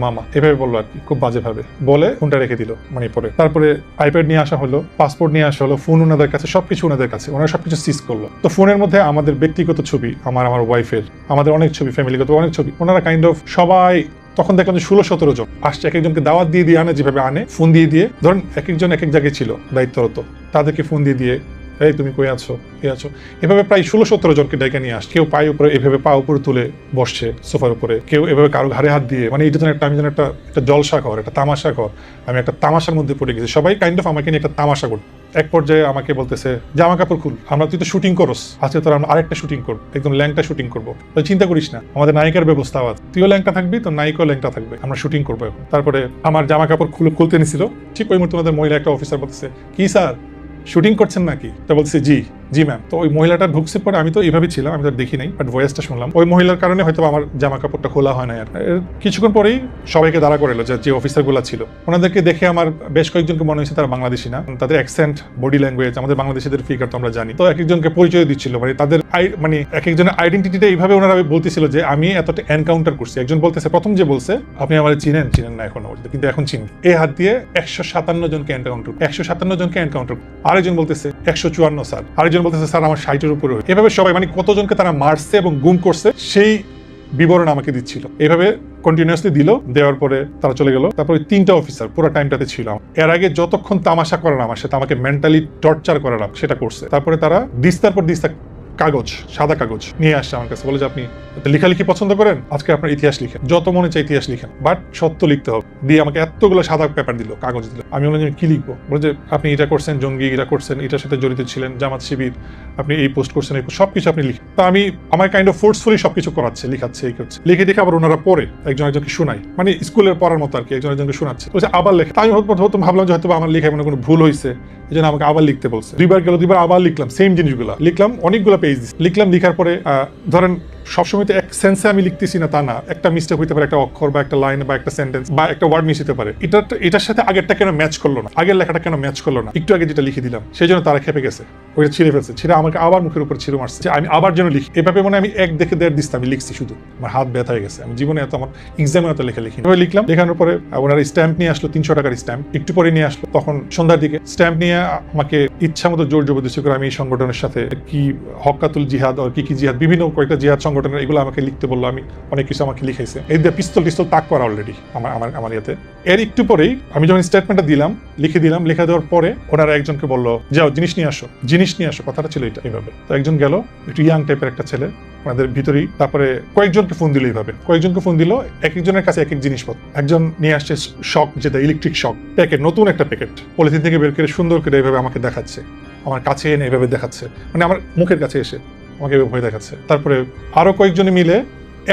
মামা, এভাবে বললো আর কি, খুব বাজে ভাবে বলে ফোনটা রেখে দিল। মানে পরে তারপরে আইপ্যাড নিয়ে আসা হলো, পাসপোর্ট নিয়ে আসা হলো, ফোন ওনাদের কাছে, সবকিছু ওনাদের কাছে, ওনারা সবকিছু সিজ করলো। তো ফোনের মধ্যে আমাদের ব্যক্তিগত ছবি, আমার ওয়াইফের, আমাদের অনেক ছবি, ফ্যামিলিগত অনেক ছবি, ওনারা কাইন্ড অফ সবাই, তখন দেখলাম যে 16-17 জন আসছে, এক একজনকে দাওয়াত দিয়ে আনে, যেভাবে আনে ফোন দিয়ে ধরেন এক একজন এক এক জায়গায় ছিল দায়িত্বরত, তাদেরকে ফোন দিয়ে এই তুমি কই আছো, এভাবে প্রায় 16-17 জনকে ডেকে নিয়ে আসছে। কেউ পায়ে উপরে এভাবে পা উপরে তুলে বসছে সোফার উপরে, কেউ এভাবে কারো ঘাড়ে হাত দিয়ে, মানে এটা যেন একটা, আমি যেন একটা জলসা ঘর, একটা তামাশা ঘর, আমি একটা তামাশার মধ্যে পড়ে গেছি। সবাই কাইন্ড অফ আমাকে নিয়ে একটা তামাশা এক পর্যায়ে আমাকে বলতেছে জামা কাপড় খুল, আমরা তুই তো শুটিং করস, আজকে তোর আমরা আরেকটা শুটিং করবো, একদম ল্যাংটা শুটিং করবো। চিন্তা করিস না, আমাদের নায়িকার ব্যবস্থাও আছে, তুইও ল্যাংটা থাকবি, তোর নায়িকাও ল্যাংটা থাকবে, আমরা শুটিং করবো এখন। তারপরে আমার জামা কাপড় খুলতে নিছিল, ঠিক ওই মুহূর্তে আমাদের মহিলা একটা অফিসার বলতেছে, কি স্যার শুটিং করছেন নাকি? তো বলছে জি জি ম্যাম। তো ওই মহিলাটা ঢুকছে পরে, আমি তো এইভাবে ছিলাম, আমি তো দেখি নাই, বাট ভয়েসটা শুনলাম। ওই মহিলার কারণে হয়তো আমার জামা কাপড়টা খোলা হয় না। আর কিছুক্ষণ পরেই সবাইকে দাঁড়া করে এলো, যে অফিসারগুলো ছিল, ওনাদেরকে দেখে আমার বেশ কয়েকজনকে মনে হয়েছে তারা বাংলাদেশি না, তাদের অ্যাকসেন্ট, বডি ল্যাঙ্গুয়েজ, আমাদের বাংলাদেশিদের ফিগার তো আমরা জানি। তো এক একজনকে পরিচয় দিচ্ছিল, মানে তাদের মানে এক একজনের আইডেন্টিটিটা এইভাবে ওনারা বলতেছিল যে আমি এতটা এনকাউন্টার করছি। একজন বলতেছে, প্রথম যে বলছে আপনি আমার চিনেন না এখনো, কিন্তু এখন চিনি, এই হাত দিয়ে 157 জনকে এনকাউন্টার, 157 জনকে এনকাউন্টার। আরেকজন বলতেছে 154 স্যার, আরেকজন বলতেছে স্যার আমার 60-এর উপরে। এভাবে সবাই মানে কতজনকে তারা মারছে এবং গুম করছে সেই বিবরণ আমাকে দিচ্ছিল। এইভাবে কন্টিনিউয়াসলি দিল, দেওয়ার পরে তারা চলে গেল। তারপরে 3টা অফিসার পুরো টাইমটাতে ছিল। এর আগে যতক্ষণ তামাশা করার আমার সাথে, আমাকে মেন্টালি টর্চার করার সেটা করছে। তারপরে তারা দিস্তার পর দিস্তা কাগজ, সাদা কাগজ নিয়ে আসছে আমার কাছে, বলে যে আপনি লেখালেখি পছন্দ করেন, আজকে আপনার ইতিহাস লিখেন, যত মনে চাই ইতিহাস লিখেন, বাট সত্য লিখতে হবে। দিয়ে আমাকে এতগুলো সাদা পেপার দিল, কাগজ দিল। আমি বললাম যে কি লিখবো? বলে যে আপনি এটা করছেন জঙ্গি, এটা করছেন, এটার সাথে জড়িত ছিলেন, জামাত শিবির, আপনি এই পোস্ট করছেন, এই সবকিছু আপনি লিখেন। তা আমি আমার কাইন্ড অফ ফোর্সফুলি সবকিছু করাচ্ছে, লিখাচ্ছে, এই করছে। লিখে দেখে আবার ওনারা পড়ে, একজনকে শোনায়, মানে স্কুলের পড়ার মতো আর কি, একজনকে শোনাচ্ছে। বলছে আবার লেখে। আমি ভাবলাম যে হয়তো আমার লেখায় কোনো ভুল হয়েছে, এই জন্য আমাকে আবার লিখতে বলছে। 2বার গেল, 2বার আবার লিখলাম, সেম জিনিসগুলো লিখলাম, অনেকগুলো পেজ লিখলাম। লিখার পরে ধরেন সবসময় তো এক সেন্সে আমি লিখতেছি না তা না, একটা মিস্টেক হইতে পারে, একটা অক্ষর বা একটা লাইন বা একটা সেন্টেন্স বা একটা ওয়ার্ড মিস হতে পারে। এটার সাথে আগেরটা কেন ম্যাচ করলো না, আগের লেখাটা কেন ম্যাচ করলো না, একটু আগে যেটা লিখে দিলাম, সেই জন্য তারা খেপে গেছে, ওইটা ছিঁড়ে ফেলছে, ছিঁড়ে আমাকে আবার মুখের উপর ছিঁড়ে মারছে যে আমি আবার যেন লিখি। এভাবে মানে আমি 1 দেখে 1.5 দিস্তা আমি লিখছি, শুধু আমার হাত ব্যথা হয়ে গেছে। আমি জীবনে এত, আমার এক্সামে এত লেখা লিখি। লিখলাম, লেখানোর পরে ওনারা স্ট্যাম্প নিয়ে আসলো, 300 টাকার স্ট্যাম্প, একটু পরে নিয়ে আসলো। তখন সন্ধ্যার দিকে স্ট্যাম্প নিয়ে আমাকে ইচ্ছা মতো জোর জবরদস্তি করে আমি এই সংগঠনের সাথে কি হক্কাতুল জিহাদ আর কি জিহাদ, বিভিন্ন কয়েকটা জিহাদ সংগঠনের, এগুলো আমাকে লিখতে বললো। আমি অনেক কিছু আমাকে লিখাইছে, এই দিয়ে পিস্তল তাক করা অলরেডি আমার ইয়েতে। এর একটু পরেই আমি যখন স্টেটমেন্টটা দিলাম, লিখে দিলাম, লেখা দেওয়ার পরে ওনারা একজনকে বললো যাও জিনিস নিয়ে আসো, কথাটা ছিল এটা এইভাবে। তো একজন গেল, একটু ইয়াং টাইপের একটা ছেলে ওনাদের ভিতরেই। তারপরে কয়েকজনকে ফোন দিল, এইভাবে কয়েকজনকে ফোন দিল, এক একজনের কাছে এক এক জিনিসপত্র। একজন নিয়ে আসছে শক, যেটা ইলেকট্রিক শক প্যাকেট, নতুন একটা প্যাকেট, পলিথিন থেকে বের করে সুন্দর করে এইভাবে আমাকে দেখাচ্ছে, আমার কাছে এনে এইভাবে দেখাচ্ছে, মানে আমার মুখের কাছে এসে আমাকে এভাবে ভয় দেখাচ্ছে। তারপরে আরো কয়েকজনে মিলে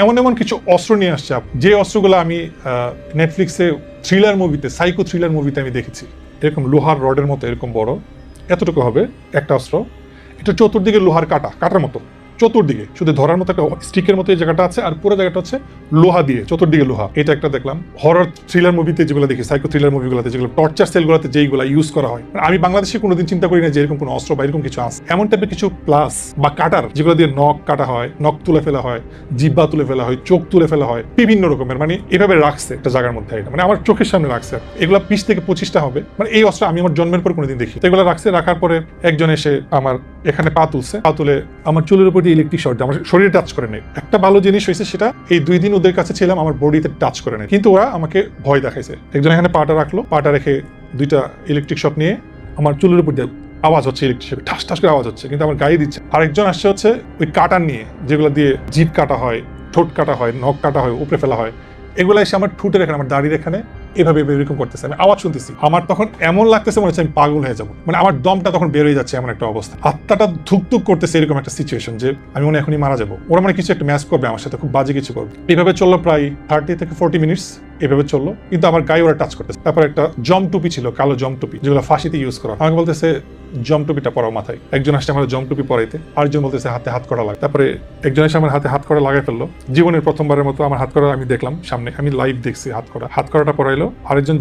এমন কিছু অস্ত্র নিয়ে আসছে, যে অস্ত্রগুলো আমি নেটফ্লিক্সে থ্রিলার মুভিতে, সাইকো থ্রিলার মুভিতে আমি দেখেছি। এরকম লোহার রডের মতো, এরকম বড়, এতটুকু হবে একটা অস্ত্র। এটা চতুর্দিকে লোহার কাটার মতো, চতুর্দিকে শুধু ধরার মতো একটা স্টিকের মতো এই জায়গাটা আছে, আর পুরো জায়গাটা হচ্ছে লোহা দিয়ে, চতুর্দিকে লোহা। এটা একটা দেখলাম। হরর থ্রিলার মুভিতে যেগুলো দেখি, সাইকো থ্রিলার মুভিগুলোতে যেগুলো টর্চার সেলগুলোতে যেইগুলো ইউজ করা হয়, আমি বাংলাদেশে কোনোদিন চিন্তা করি না যে এরকম কোনো অস্ত্র বা এরকম কিছু আছে। এমন টাইপের কিছু প্লাস বা কাটার, যেগুলো দিয়ে নখ কাটা হয়, নখ তুলে ফেলা হয়, জিব্বা তুলে ফেলা হয়, চোখ তুলে ফেলা হয়, বিভিন্ন রকমের, মানে এভাবে রাখছে একটা জায়গার মধ্যে, এটা মানে আমার চোখের সামনে রাখছে। এগুলো 20 থেকে 25টা হবে, মানে এই অস্ত্র আমি আমার জন্মের পর কোনোদিন দেখি। এগুলো রাখছে, রাখার পরে একজন এসে আমার এখানে পা তুলছে, পা তুলে আমার চুলের উপর দিয়ে ইলেকট্রিক শর্ট, আমার শরীরে টাচ করে নেই। একটা ভালো জিনিস হয়েছে, সেটা এই 2 দিন ওদের কাছে ছিলাম, আমার বডিতে টাচ করে নেই, কিন্তু ওরা আমাকে ভয় দেখাইছে। একজন এখানে পাটা রাখলো, পাটা রেখে 2টা ইলেকট্রিক শক নিয়ে আমার চুলের উপর দিয়ে আওয়াজ হচ্ছে, ইলেকট্রিক শক ঠাস ঠাস করে আওয়াজ হচ্ছে, কিন্তু আমার গায়ে দিচ্ছে। আরেকজন আসছে হচ্ছে ওই কাটার নিয়ে, যেগুলো দিয়ে জিভ কাটা হয়, ঠোঁট কাটা হয়, নখ কাটা হয়, উপরে ফেলা হয়, এগুলো এসে আমার ঠোঁটের এখানে, আমার দাড়ির এখানে এভাবে এরকম করতেছে। আমি আওয়াজ শুনতেছি, আমার তখন এমন লাগতেছে মনে হচ্ছে আমি পাগল হয়ে যাবো, মানে আমার দমটা তখন বের হয়ে যাচ্ছে, এমন একটা অবস্থা, আত্মাটা ধুকধুক করতেছে, এরকম একটা সিচুয়েশন যে আমি মনে এখনই মারা যাবো। ওরা মানে কিছু একটা ম্যাচ করবে আমার সাথে, খুব বাজে কিছু করবে। এইভাবে চললো প্রায় 30 থেকে 40 মিনিটস, এভাবে চললো, কিন্তু আমার গায়ে ওরা টাচ করতেছে। তারপর একটা জম টুপি ছিল, কালো জম টুপি, যেগুলো ফাঁসিতে ইউজ করা, আমাকে বলতেছে জম টুপিটা পরাও মাথায়। একজন আসছে আমার জম টুপি পরাইতে, আরেকজন বলতেছে হাতে হাত করা লাগে। তারপরে একজন এসে আমার হাতে হাত করা লাগাই ফেললো। জীবনের প্রথমবারের মতো আমার হাত করা আমি দেখলাম সামনে, আমি লাইভ দেখছি হাত করাটা পরাইলো। আরেকজন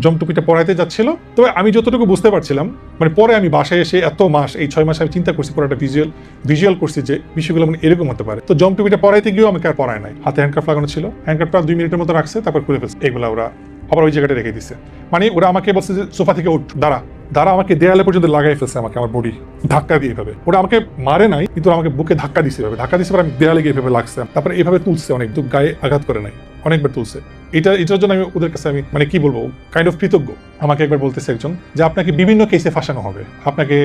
জম টুপিটা পরাইতে যাচ্ছিল। তবে আমি যতটুকু বুঝতে পারছিলাম, মানে পরে আমি বাসায় এসে এত মাস, এই 6 মাস আমি চিন্তা করছি, পরে একটা ভিজুয়াল করছি যে বিষয়গুলো মানে এরকম হতে পারে। তো জম টুপিটা পরাইতে গিয়েও আমাকে আর পরায় নাই, হাতে হ্যান্ডকাফ লাগানো ছিল, হ্যান্ডকাফটা 2 মিনিটের মতো রাখছে, তারপর খুলে ফেলছে। এগুলা ওরা আবার ওই জায়গাটা রেখে দিচ্ছে, মানে ওরা আমাকে বলছে যে সোফা থেকে উঠ, দাঁড়া, আমাকে দেয়ালে পর্যন্ত লাগাই ফেলছে, আমাকে আমার বডি ধাক্কা দিয়ে এভাবে। ওরা আমাকে মারে নাই, কিন্তু আমাকে বুকে ধাক্কা দিছে, আমি দেয়ালে গিয়ে এভাবে লাগছে। তারপরে এভাবে তুলছে, অনেক দূর গায়ে আঘাত করে নাই, অনেকবার তুলছে। এটার জন্য আমি ওদের কাছে আমি মানে কি বলবো, কাইন্ড অফ কৃতজ্ঞ। আমাকে একবার বলতেছে একজন যে আপনাকে বিভিন্ন কেসে ফাঁসানো হবে, আপনাকে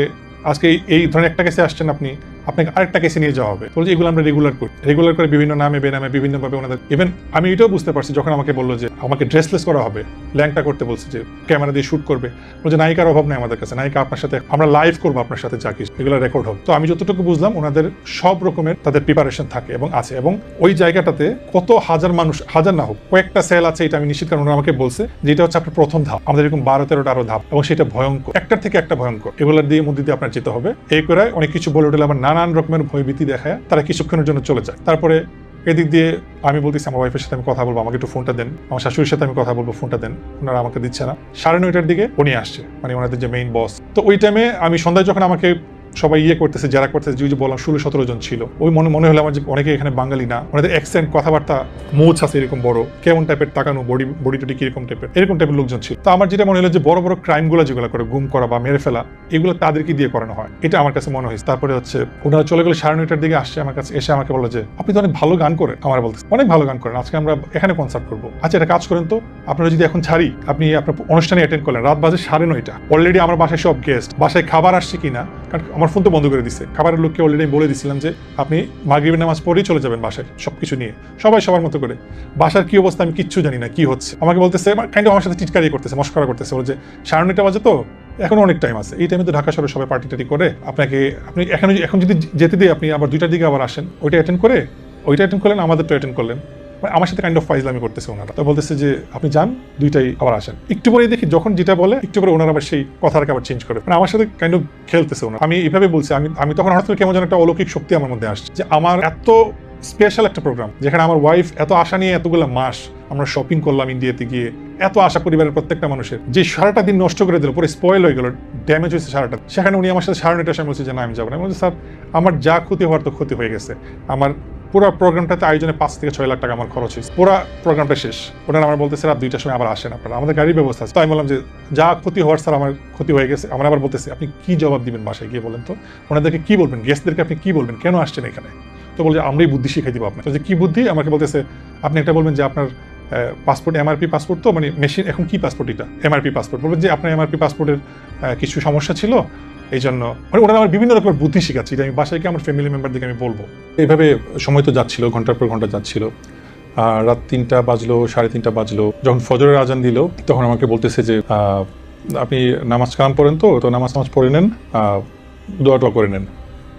আজকে এই ধরনের একটা কেসে আসছেন, আপনি আপনাকে আরেকটা কেসে নিয়ে যাওয়া হবে। বলছে এগুলো আমরা রেগুলার করে বিভিন্ন নামে বেনামে বিভিন্নভাবে ওনাদের, ইভেন আমি এটাও বুঝতে পারছি যখন আমাকে বললো যে আমাকে ড্রেসলেস করা হবে, ল্যাংটা করতে বলছে, যে ক্যামেরা দিয়ে শুট করবে, বলছে নায়িকার অভাব নেই আমাদের কাছে, নায়িকা আপনার সাথে আমরা লাইভ করবো, আপনার সাথে যা কিছু এগুলো রেকর্ড হবে। তো আমি যতটুকু বুঝলাম ওনাদের সব রকমের তাদের প্রিপারেশন থাকে এবং আছে, এবং ওই জায়গাটাতে কত হাজার মানুষ, হাজার না হোক কয়েকটা সেল আছে, এটা আমি নিশ্চিত, কারণ ওনারা আমাকে বলছে যে এটা হচ্ছে আপনার প্রথম ধাপ, আমাদের এরকম 12-13টা আরো ধাপ, এবং সেটা ভয়ঙ্কর, একটার থেকে একটা ভয়ঙ্কর, এগুলোর দিয়ে মধ্যে দিয়ে আপনার যেতে হবে। এই করে অনেক কিছু বলে উঠলে আবার নানান রকমের ভয়ভীতি দেখায় তারা কিছুক্ষণের জন্য চলে যায়। তারপরে এদিক দিয়ে আমি বলতেছি আমার ওয়াইফের সাথে আমি কথা বলবো, আমাকে একটু ফোনটা দেন, আমার শাশুড়ির সাথে আমি কথা বলবো, ফোনটা দেন, ওনারা আমাকে দিচ্ছে না। 9:30টার দিকে উনি আসছে, মানে ওনাদের যে মেইন বস। তো ওই টাইমে আমি সন্ধ্যায় যখন আমাকে সবাই করতেছে, যারা করতেছে, যে বললাম 16-17 জন ছিল, ওই মনে হলো আমার যে অনেকে এখানে বাঙালি না, ওনাদের অ্যাকসেন্ট, কথাবার্তা, মোচ আছে এরকম বড়, কেমন টাইপের তাকানো, বডি টডি কিরকম টাইপের, এরকম টাইপের লোকজন ছিল। তো আমার যেটা মনে হলো যে বড় বড় ক্রাইমগুলো যেগুলো করে, গুম করা বা মেরে ফেলা, এগুলো তাদেরকে দিয়ে করানো হয়, এটা আমার কাছে মনে হয়েছে। তারপরে হচ্ছে ওনারা চলে গেলে 9:30টার দিকে আসছে আমার কাছে, এসে আমাকে বললো যে আপনি তো অনেক ভালো গান করেন, আমার বলতে অনেক ভালো গান করেন, আজকে আমরা এখানে কনসার্ট করবো। আচ্ছা এটা কাজ করেন তো, আপনারা যদি এখন ছাড়ি, আপনি আপনার অনুষ্ঠানে অ্যাটেন্ড করলেন, রাত বাজে 9:30, অলরেডি আমার বাসায় সব গেস্ট, বাসায় খাবার আসছে কিনা, কারণ আমার ফোন তো বন্ধ করে দিচ্ছে, খাবারের লোককে অলরেডি বলে দিছিলাম যে আপনি মাগরিবের নামাজ পড়েই চলে যাবেন বাসায়, সবকিছু নিয়ে, সবাই সবার মতো করে। বাসার কি অবস্থা আমি কিচ্ছু জানি না, কি হচ্ছে, আমাকে বলতেছে কাইন্ড আমার সাথে টিটকারি করতেছে, মস্করা করতেছে, বলে যে 9:30 বাজে তো এখন অনেক টাইম আছে, এই টাইমে তো ঢাকা শহরে সবাই পার্টি টাটি করে, আপনি এখন যদি যেতে দিয়ে আপনি আবার 2টার দিকে আবার আসেন, ওইটা অ্যাটেন্ড করলেন, আমাদের তো অ্যাটেন্ড করলেন, আমার সাথে কাইন্ড অফ ফাইজলামি করতেছে ওনারা। তো বলতেছে যে আপনি যান, 2টায় আবার আসেন। একটু পরে দেখি যখন যেটা বলে একটু পরে ওনারা আবার সেই কথাটাকে আবার চেঞ্জ করে, মানে আমার সাথে কাইন্ড অফ খেলতেছে ওনারা। আমি এইভাবে বলছি, আমি তখন হঠাৎ করে কেমন যেন একটা অলৌকিক শক্তি আমার মধ্যে আসছে, যে আমার এত স্পেশাল একটা প্রোগ্রাম, যেখানে আমার ওয়াইফ এত আশা নিয়ে এতগুলো মাস আমরা শপিং করলাম ইন্ডিয়াতে গিয়ে, এত আশা পরিবারের প্রত্যেকটা মানুষের, যে সারাটা দিন নষ্ট করে দিল, পরে স্পয়েল হয়ে গেল, ড্যামেজ হয়েছে সারাটা, সেখানে উনি আমার সাথে 9:30টার সময় বলছে যে না আমি যাবো না। আমি বলছি স্যার আমার যা ক্ষতি হওয়ার তো ক্ষতি হয়ে গেছে, আমার পুরো প্রোগ্রামটাতে আয়োজনে 5 থেকে 6 লাখ টাকা আমার খরচ হয়েছে, পুরো প্রোগ্রামটা শেষ। ওনারা আমার বলতেছে রাত 2টার সময় আবার আসেন আপনারা, আমাদের গাড়ির ব্যবস্থা আছে। তো আমি বললাম যে যা ক্ষতি হওয়ার স্যার আমার ক্ষতি হয়ে গেছে। আমার আবার বলতেছে আপনি কি জবাব দিবেন বাসায় গিয়ে বলেন তো, ওনাদেরকে কি বলবেন, গেস্টদেরকে আপনি কি বলবেন, কেন আসছেন এখানে? তো বলছে আমরাই বুদ্ধি শিখাই দিব আপনার। তো যে কি বুদ্ধি, আমাকে বলতেছে আপনি একটা বলবেন যে আপনার পাসপোর্ট এমআরপি পাসপোর্ট, তো মানে মেশিন এখন কি পাসপোর্ট, এটা এমআরপি পাসপোর্ট, বলবেন যে আপনার এমআরপি পাসপোর্টের কিছু সমস্যা ছিল, এই জন্য মানে ওরা আমার বিভিন্ন রকমের বুদ্ধি শিখাচ্ছি, আমি বাসায় গিয়ে আমার ফ্যামিলি মেম্বারদেরকে আমি বলবো। এইভাবে সময় তো যাচ্ছিল, ঘন্টার পর ঘন্টা যাচ্ছিল। রাত 3টা বাজলো, 3:30 বাজলো, যখন ফজরের আজান দিল তখন আমাকে বলতেছে যে আপনি নামাজ কালাম পড়েন, তো নামাজ পড়ে নেন, দোয়া টোয়া করে নেন।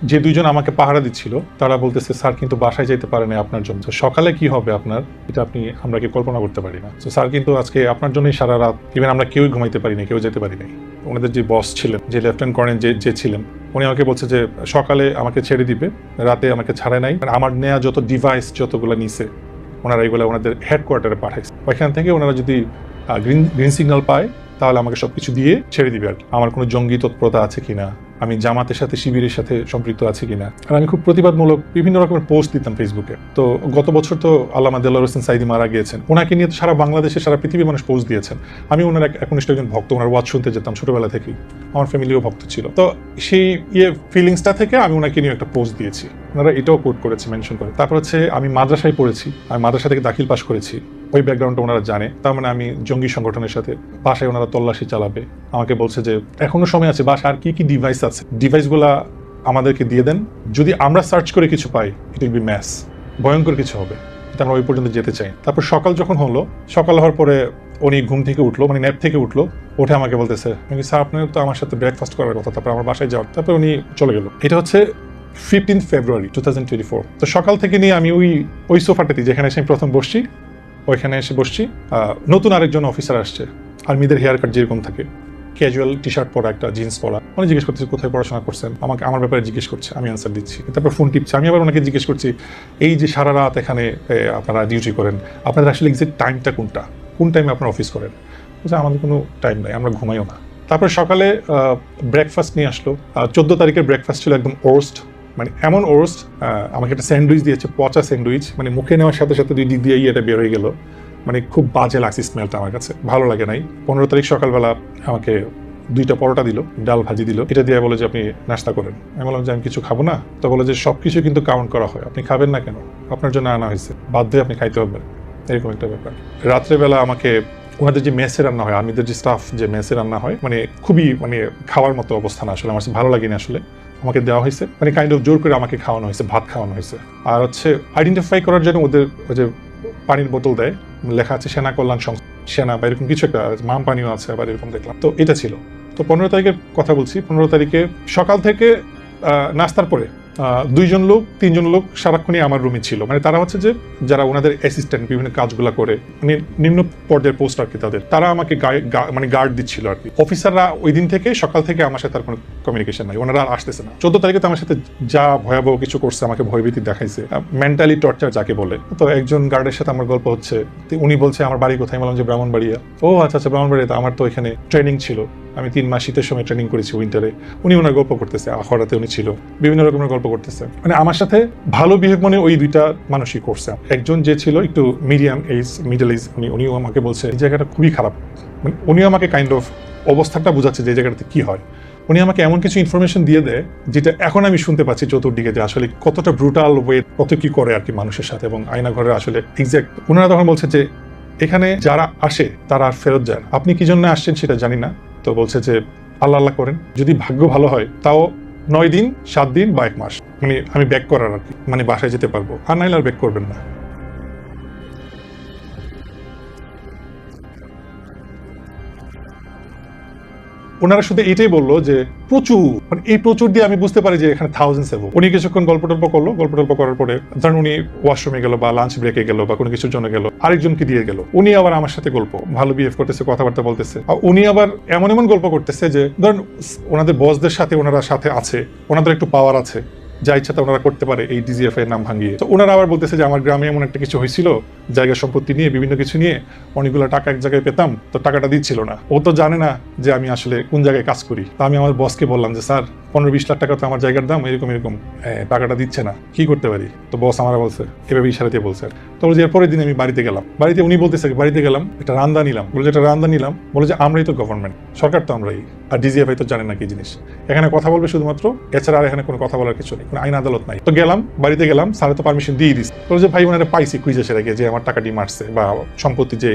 যে 2জন আমাকে পাহারা দিচ্ছিল তারা বলতেছে স্যার কিন্তু বাসায় যেতে পারে না আপনার জন্য, সকালে কি হবে আপনার, এটা আমরা কি কল্পনা করতে পারি না। তো স্যার কিন্তু আজকে আপনার জন্যই সারা রাত, ইভেন আমরা কেউই ঘুমাইতে পারিনি, কেউ যেতে পারিনি। ওনাদের যে বস ছিলেন, যে লেফটেন্যান্ট কর্নেল যে ছিলেন, উনি আমাকে বলছে যে সকালে আমাকে ছেড়ে দিবে, রাতে আমাকে ছাড়ে নাই, আমার নেয়া যত ডিভাইস যতগুলো নিছে ওনারা এগুলো ওনাদের হেডকোয়ার্টারে পাঠাইছে, ওইখান থেকে ওনারা যদি গ্রিন সিগন্যাল পায় তাহলে আমাকে সবকিছু দিয়ে ছেড়ে দিবে আর কি। আমার কোনো জঙ্গি তৎপরতা আছে কিনা, আমি জামাতের সাথে শিবিরের সাথে সম্পৃক্ত আছে কিনা, আর আমি খুব প্রতিবাদমূলক বিভিন্ন রকমের পোস্ট দিতাম ফেসবুকে। তো গত বছর তো আল্লামা দেলোয়ার হোসেন সাইদি মারা গিয়েছেন, ওনাকে নিয়ে তো সারা বাংলাদেশে সারা পৃথিবীর মানুষ পোস্ট দিয়েছেন। আমি ওনার একনিষ্ঠ একজন ভক্ত, ওনার ওয়াজ শুনতে যেতাম ছোটবেলা থেকেই, আমার ফ্যামিলিও ভক্ত ছিল। তো সেই ফিলিংসটা থেকে আমি ওনাকে নিয়ে একটা পোস্ট দিয়েছি, ওনারা এটাও কোট করেছে, মেনশন করে। তারপর হচ্ছে আমি মাদ্রাসায় পড়েছি, আমি মাদ্রাসা থেকে দাখিল পাস করেছি, ওই ব্যাকগ্রাউন্ডটা ওনারা জানে। তার মানে আমি জঙ্গি সংগঠনের সাথে, বাসায় ওনারা তল্লাশি চালাবে, আমাকে বলছে যে এখনো সময় আছে, বাসায় আর কি ডিভাইস আছে ডিভাইসগুলা আমাদেরকে দিয়ে দেন, যদি আমরা সার্চ করে কিছু পাই ইট উইল বি ম্যাস, ভয়ঙ্কর কিছু হবে, এটা আমরা ওই পর্যন্ত যেতে চাই। তারপর সকাল যখন হলো, সকাল হওয়ার পরে উনি ঘুম থেকে উঠলো, মানে ন্যাপ থেকে উঠলো, উঠে আমাকে বলতেছে স্যার আপনার তো আমার সাথে ব্রেকফাস্ট করার কথা, তারপর আমার বাসায় যাওয়ার, তারপর উনি চলে গেল। এটা হচ্ছে 15 ফেব্রুয়ারি 2024। তো সকাল থেকে নিয়ে আমি ওই সোফাটাতে যেখানে এসে প্রথম বসছি, ওইখানে এসে বসছি, নতুন আরেকজন অফিসার আসছে, আর্মিদের হেয়ার কাট যেরকম থাকে, ক্যাজুয়াল টি শার্ট পরা, একটা জিন্স পরা, উনি জিজ্ঞেস করতেছে কোথায় পড়াশোনা করছেন, আমার ব্যাপারে জিজ্ঞেস করছে, আমি অ্যান্সার দিচ্ছি। তারপর ফোন টিপছে, আমি আবার ওনাকে জিজ্ঞেস করছি এই যে সারা রাত এখানে আপনারা ডিউটি করেন, আপনাদের আসলে এক্সাক্ট টাইমটা কোন টাইমে আপনারা অফিস করেন? বলছে আমাদের কোনো টাইম নাই, আমরা ঘুমাইও না। তারপর সকালে ব্রেকফাস্ট নিয়ে আসলো, 14 তারিখের ব্রেকফাস্ট ছিল একদম ওরস্ট, মানে এমন ওরস্ট, আমাকে একটা স্যান্ডউইচ দিয়েছে, পচা স্যান্ডউইচ, মানে মুখে নেওয়ার সাথে সাথে 2 দিক দিয়ে এটা বের হয়ে গেল, মানে খুব বাজে লাগছে স্মেলটা, আমার কাছে ভালো লাগে নাই। 15 তারিখ সকালবেলা আমাকে 2টা পরোটা দিল, ডাল ভাজি দিল, এটা দিয়ে বলে যে আপনি নাস্তা করেন। আমি বললাম যে আমি কিছু খাবো না। তো বলে যে সবকিছু কিন্তু কাউন্ট করা হয়, আপনি খাবেন না কেন, আপনার জন্য আনা হয়েছে, বাধ্য হয়ে আপনি খাইতে হবে, এরকম একটা ব্যাপার। রাত্রেবেলা আমাকে ওনাদের যে মেসে রান্না হয়, আর্মিদের যে স্টাফ যে মেসে রান্না হয়, মানে খুবই মানে খাওয়ার মতো অবস্থা না, আসলে আমার ভালো লাগেনি আসলে। আমাকে দেওয়া হয়েছে, মানে কাইন্ড অফ জোর করে আমাকে খাওয়ানো হয়েছে, ভাত খাওয়ানো হয়েছে। আর হচ্ছে আইডেন্টিফাই করার জন্য ওদের ওই যে পানির বোতল দেয়, লেখা আছে সেনা কল্যাণ সংস্থা, সেনা বা এরকম কিছু একটা, মাম পানিও আছে আবার এরকম দেখলাম। তো এটা ছিল। তো 15 তারিখের কথা বলছি। 15 তারিখে সকাল থেকে নাস্তার পরে 2জন লোক 3জন লোক সারাক্ষণই আমার রুমে ছিল। মানে তারা হচ্ছে যে যারা ওনাদের অ্যাসিস্ট্যান্ট বিভিন্ন কাজগুলো করে, মানে নিম্ন পর্যায়ের পোস্ট আর কি, তারা আমাকে মানে গার্ড দিচ্ছিল আর কি। অফিসাররা ওই দিন থেকে সকাল থেকে আমার সাথে আর কোনো কমিউনিকেশন নাই, ওনারা আর আসতেছে না। 14 তারিখে তো আমার সাথে যা ভয়াবহ কিছু করছে, আমাকে ভয়ভীতি দেখাইছে, মেন্টালি টর্চার যাকে বলে। তো একজন গার্ডের সাথে আমার গল্প হচ্ছে, উনি বলছে আমার বাড়ি কোথায়, বললাম যে ব্রাহ্মণবাড়িয়া। ও আচ্ছা আচ্ছা, ব্রাহ্মণবাড়িয়া, আমার তো এখানে ট্রেনিং ছিল, আমি 3 মাস শীতের সময় ট্রেনিং করেছি উইন্টারে। উনি ওনার গল্প করতেছে, আখড়াতে উনি ছিল, বিভিন্ন রকমের গল্প করতেছে। মানে আমার সাথে ভালো বিহেভ মানে ওই দুইটা মানুষই করছে। একজন যে ছিল একটু মিডল এজ, উনিও আমাকে বলছে এই জায়গাটা খুবই খারাপ। মানে উনিও আমাকে কাইন্ড অফ অবস্থাটা বোঝাচ্ছে যে এই জায়গাটাতে কি হয়। উনি আমাকে এমন কিছু ইনফরমেশন দিয়ে দেয় যেটা এখন আমি শুনতে পাচ্ছি চতুর্দিকে, যে আসলে কতটা ব্রুটাল ওয়ে, কত কি করে আর কি মানুষের সাথে, এবং আয়না ঘরে আসলে এক্সাক্ট। ওনারা তখন বলছে যে এখানে যারা আসে তারা আর ফেরত যায় না, আপনি কি জন্য আসছেন সেটা জানি না। তো বলছে যে আল্লাহ আল্লাহ করেন, যদি ভাগ্য ভালো হয় তাও 9 দিন 7 দিন বা 1 মাস, মানে আমি ব্যাক করার আর কি, মানে বাসায় যেতে পারবো, আর নাইলে আর ব্যাক করবেন না। ওনারা শুধু এটাই বললো যে প্রচুর, মানে এই প্রচুর দিয়ে আমি বুঝতে পারি যে এখানে থাউজেন্ডস এবং। উনি কিছুক্ষণ গল্প টল্প করলো, গল্প টল্প করার পরে ধরেন উনি ওয়াশরুমে গেল বা লাঞ্চ ব্রেকে গেল বা কোনো কিছুর জন্য গেল, আরেকজনকে দিয়ে গেল। উনি আবার আমার সাথে গল্প, ভালো বিহেভ করতেছে, কথাবার্তা বলতেছে। আর উনি আবার এমন এমন গল্প করতেছে যে ধরেন ওনাদের বসদের সাথে ওনারা সাথে আছে, ওনাদের একটু পাওয়ার আছে, যা ইচ্ছা তা ওনারা করতে পারে এই ডিজিএফ এর নাম ভাঙিয়ে। তো ওনারা আবার বলতেছে যে আমার গ্রামে এমন একটা কিছু হয়েছিল, জায়গা সম্পত্তি নিয়ে বিভিন্ন কিছু নিয়ে অনেকগুলো টাকা এক জায়গায় পেতাম, তো টাকাটা দিচ্ছিল না। ও তো জানে না যে আমি আসলে কোন জায়গায় কাজ করি। তা আমি আমার বসকে বললাম যে স্যার 15-20 লাখ টাকা তো আমার জায়গার দাম, এরকম এরকম টাকাটা দিচ্ছে না, কি করতে পারি? তো বস আমার বলছে, এভাবে ইশারা দিয়ে বলছে। তো বলছে এরপরের দিন আমি বাড়িতে গেলাম, বাড়িতে উনি বলতেছে বাড়িতে গেলাম, একটা রান্দা নিলাম, বলে একটা রান্দা নিলাম, বলে যে আমরাই তো গভর্নমেন্ট, সরকার তো আমরাই, আর ডিজিএফআই তো জানে না কি জিনিস, এখানে কথা বলবে শুধুমাত্র, এছাড়া আর এখানে কোনো কথা বলার কিছু নেই, কোনো আইন আদালত নাই। তো গেলাম, বাড়িতে গেলাম, স্যারে তো পারমিশন দিয়ে দিস। তো যে ভাই ওনারা পাইছি কুইজে সেটাকে, যে আমার টাকাটি মারছে বা সম্পত্তি যে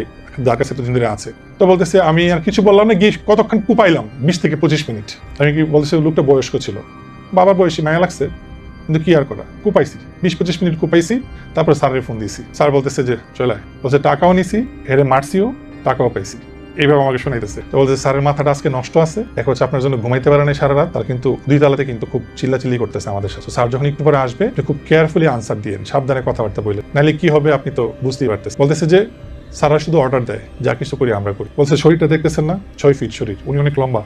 যার কাছে এতদিন ধরে আছে। তো বলতেছে আমি আর কিছু বললাম না, গিয়ে কতক্ষণ কুপাইলাম, 20 থেকে 25 মিনিট। আমি কি বলতেছে লোকটা বয়স্ক ছিল, বাবার বয়সী, মায়া লাগছে, কিন্তু কি আর করা, কুপাইছি 20-25 মিনিট কুপাইছি। তারপর স্যারের ফোন দিয়েছি, স্যার বলতেছে যে চলে, বলছে টাকাও নিছি, হেরে মারছিও, টাকাও পাইছি, এইভাবে আমাকে শোনাইতেছে। তো বলছে স্যারের মাথাটা আজকে নষ্ট আছে, দেখা হচ্ছে আপনার জন্য ঘুমাইতে পারে না সারা রাত, তার কিন্তু 2 তালাতে কিন্তু খুব চিল্লাচিল্লি করতেছে আমাদের সাথে। স্যার যখন একটু পরে আসবে খুব কেয়ারফুলি আনসার দিয়েন, সাবধানে কথাবার্তা বললেন, নাহলে কি হবে আপনি তো বুঝতেই পারতেছেন। বলতেছে যে স্যাররা শুধু অর্ডার দেয়, যা কিছু করি আমরা করি। বলছে শরীরটা দেখতেছেন না, 6 ফিট শরীর, উনি অনেক লম্বা,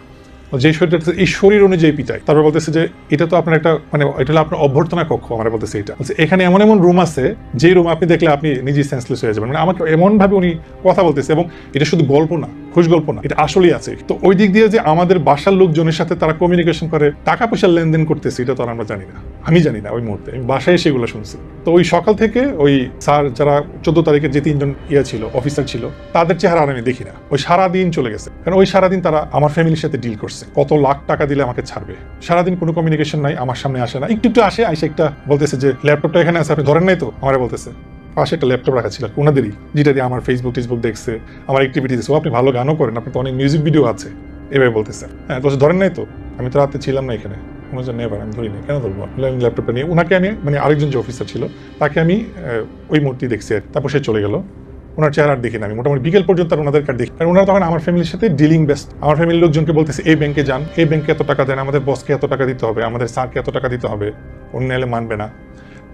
যে শরীরটা এই শরীর অনুযায়ী পিটাই। তারপর বলতেছে যে এটা তো আপনার একটা মানে এটা হলো আপনার অভ্যর্থনা কক্ষ। আমরা বলতেছে এটা এখানে এমন এমন রুম আছে, যে রুম আপনি দেখলে আপনি নিজেই সেন্সলেস হয়ে যাবেন। মানে আমাকে এমন ভাবে উনি কথা বলতেছে, এবং এটা শুধু গল্প না, খুশ গল্প না, এটা আসলেই আছে। তো ওই দিক দিয়ে যে আমাদের বাসার লোকজনের সাথে তারা কমিউনিকেশন করে, টাকা পয়সার লেনদেন করতেছে, এটা তো আমরা জানি না, আমি জানি না। ওই মুহূর্তে আমি বাসায় সেগুলো শুনছি। তো ওই সকাল থেকে ওই স্যার যারা 14 তারিখে যে 3জন ছিল অফিসার ছিল, তাদের চেহারা আর আমি দেখি না। ওই সারাদিন চলে গেছে, কারণ ওই সারাদিন তারা আমার ফ্যামিলির সাথে ডিল করছে, কত লাখ টাকা দিলে আমাকে ছাড়বে। সারাদিন কোনো কমিউনিকেশন নাই, আমার সামনে আসে না, একটু একটু আসে, আইসে একটা বলতেছে যে ল্যাপটপটা এখানে আছে, আপনি ধরেন নাই তো, আমার বলতেছে পাশে একটা ল্যাপটপ রাখা ছিল ওনাদেরই, যেটা দিয়ে আমার ফেসবুক দেখছে, আমার অ্যাক্টিভিটি দেখছে, আপনি ভালো গানও করেন, আপনি তো অনেক মিউজিক ভিডিও আছে, এভাবে বলতেছে। হ্যাঁ, তো ধরেন নাই তো, আমি তো রাতে ছিলাম না এখানে, নেবার আমি ধরি না, কেন ধরবো? আমি ল্যাপটপটা নিয়ে ওনাকে আমি মানে আরেকজন যে অফিসার ছিল তাকে আমি ওই মূর্তি দেখছি, তারপর সে চলে গেল। ওনার চেহারা দেখি না আমি মোটামুটি বিকেল পর্যন্ত, আর ওনাদের কার্ড দেখি, কারণ ওনারা তখন আমার ফ্যামিলির সাথে ডিলিং বেস্ট। আমার ফ্যামিলির লোকজনকে বলতেছে এই ব্যাংকে যান, এই ব্যাংকে এত টাকা দেন, আমাদের বসকে এত টাকা দিতে হবে, আমাদের স্যারকে এত টাকা দিতে হবে, অন্য এলে মানবে না।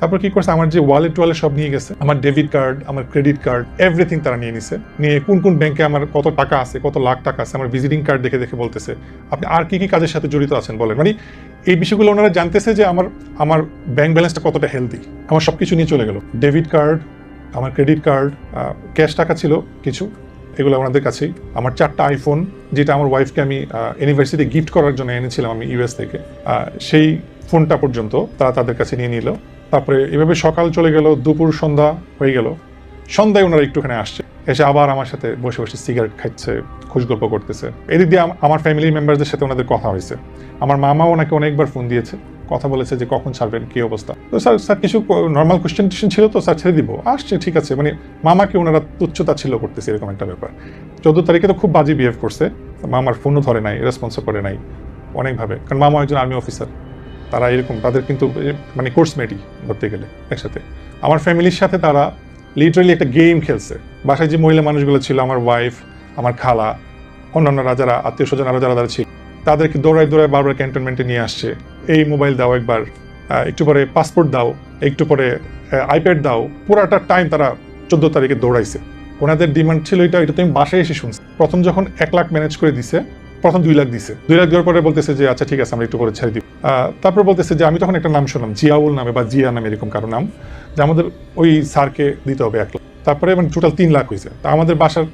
তারপর কি করছে, আমার যে ওয়ালেট সব নিয়ে গেছে, আমার ডেবিট কার্ড, আমার ক্রেডিট কার্ড, এভরিথিং তারা নিয়ে নিছে। নিয়ে কোন কোন ব্যাংকে আমার কত টাকা আছে, কত লাখ টাকা আছে, আমার ভিজিটিং কার্ড দেখে দেখে বলতেছে আপনি আর কি কি কাজের সাথে জড়িত আছেন বলেন। মানে এই বিষয়গুলো ওনারা জানতেছে যে আমার ব্যাংক ব্যালেন্সটা কতটা হেলদি। আমার সবকিছু নিয়ে চলে গেল, ডেবিট কার্ড, আমার ক্রেডিট কার্ড, ক্যাশ টাকা ছিল কিছু, এগুলো ওনাদের কাছেই। আমার 4টা আইফোন, যেটা আমার ওয়াইফকে আমি ইউনিভার্সিটি গিফট করার জন্য এনেছিলাম আমি ইউএস থেকে, সেই ফোনটা পর্যন্ত তারা তাদের কাছে নিয়ে নিল। তারপরে এভাবে সকাল চলে গেল, দুপুর সন্ধ্যা হয়ে গেল। সন্ধ্যায় ওনারা একটুখানে আসছে, এসে আবার আমার সাথে বসে বসে সিগারেট খাচ্ছে, খুশ গল্প করতেছে। এদিক দিয়ে আমার ফ্যামিলি মেম্বারদের সাথে ওনাদের কথা হয়েছে। আমার মামাও ওনাকে অনেকবার ফোন দিয়েছে, কথা বলেছে যে কখন ছাড়বেন, কি অবস্থা। তো স্যার কিছু নর্মাল কোয়েশ্চেন ছিল, তো স্যার ছেড়ে দিব, আসছে ঠিক আছে। মানে মামাকে ওনারা তুচ্ছতা ছিল করতেছে, এরকম একটা ব্যাপার। 14 তারিখে তো খুব বাজে বিহেভ করছে, মামার ফোনও ধরে নাই, রেসপন্সও করে নাই অনেকভাবে, কারণ মামা একজন আর্মি অফিসার। তারা এরকম, তাদের কিন্তু মানে কোর্সমেটই ধরতে গেলে একসাথে। আমার ফ্যামিলির সাথে তারা লিটারালি একটা গেম খেলছে। বাসায় যে মহিলা মানুষগুলো ছিল, আমার ওয়াইফ, আমার খালা, অন্যান্যরা যারা আত্মীয় স্বজন আরও যারা ছিল, তাদেরকে দৌড়ায় বারবার ক্যান্টনমেন্টে নিয়ে আসছে। এই মোবাইল দাও একবার, একটু পরে পাসপোর্ট দাও, একটু পরে আইপ্যাড দাও। পুরাটা টাইম তারা 14 তারিখে দৌড়াইছে। ওনাদের ডিমান্ড ছিল এটা তো আমি বাসায় এসে শুনছি। প্রথম যখন 1 লাখ ম্যানেজ করে দিছে, প্রথম 2 লাখ দিছে। 2 লাখ দেওয়ার পরে বলতেছে যে আচ্ছা ঠিক আছে আমরা একটু করে ছেড়ে দিব। তারপর বলতেছে যে আমি তখন একটা নাম শুনলাম, জিয়াউল নামে বা জিয়া নামে এরকম কারো নাম, যে আমাদের ওই স্যারকে দিতে হবে 1 লাখ। তারপরে মানে টোটাল 3 লাখ হয়েছে। তা আমাদের বাসার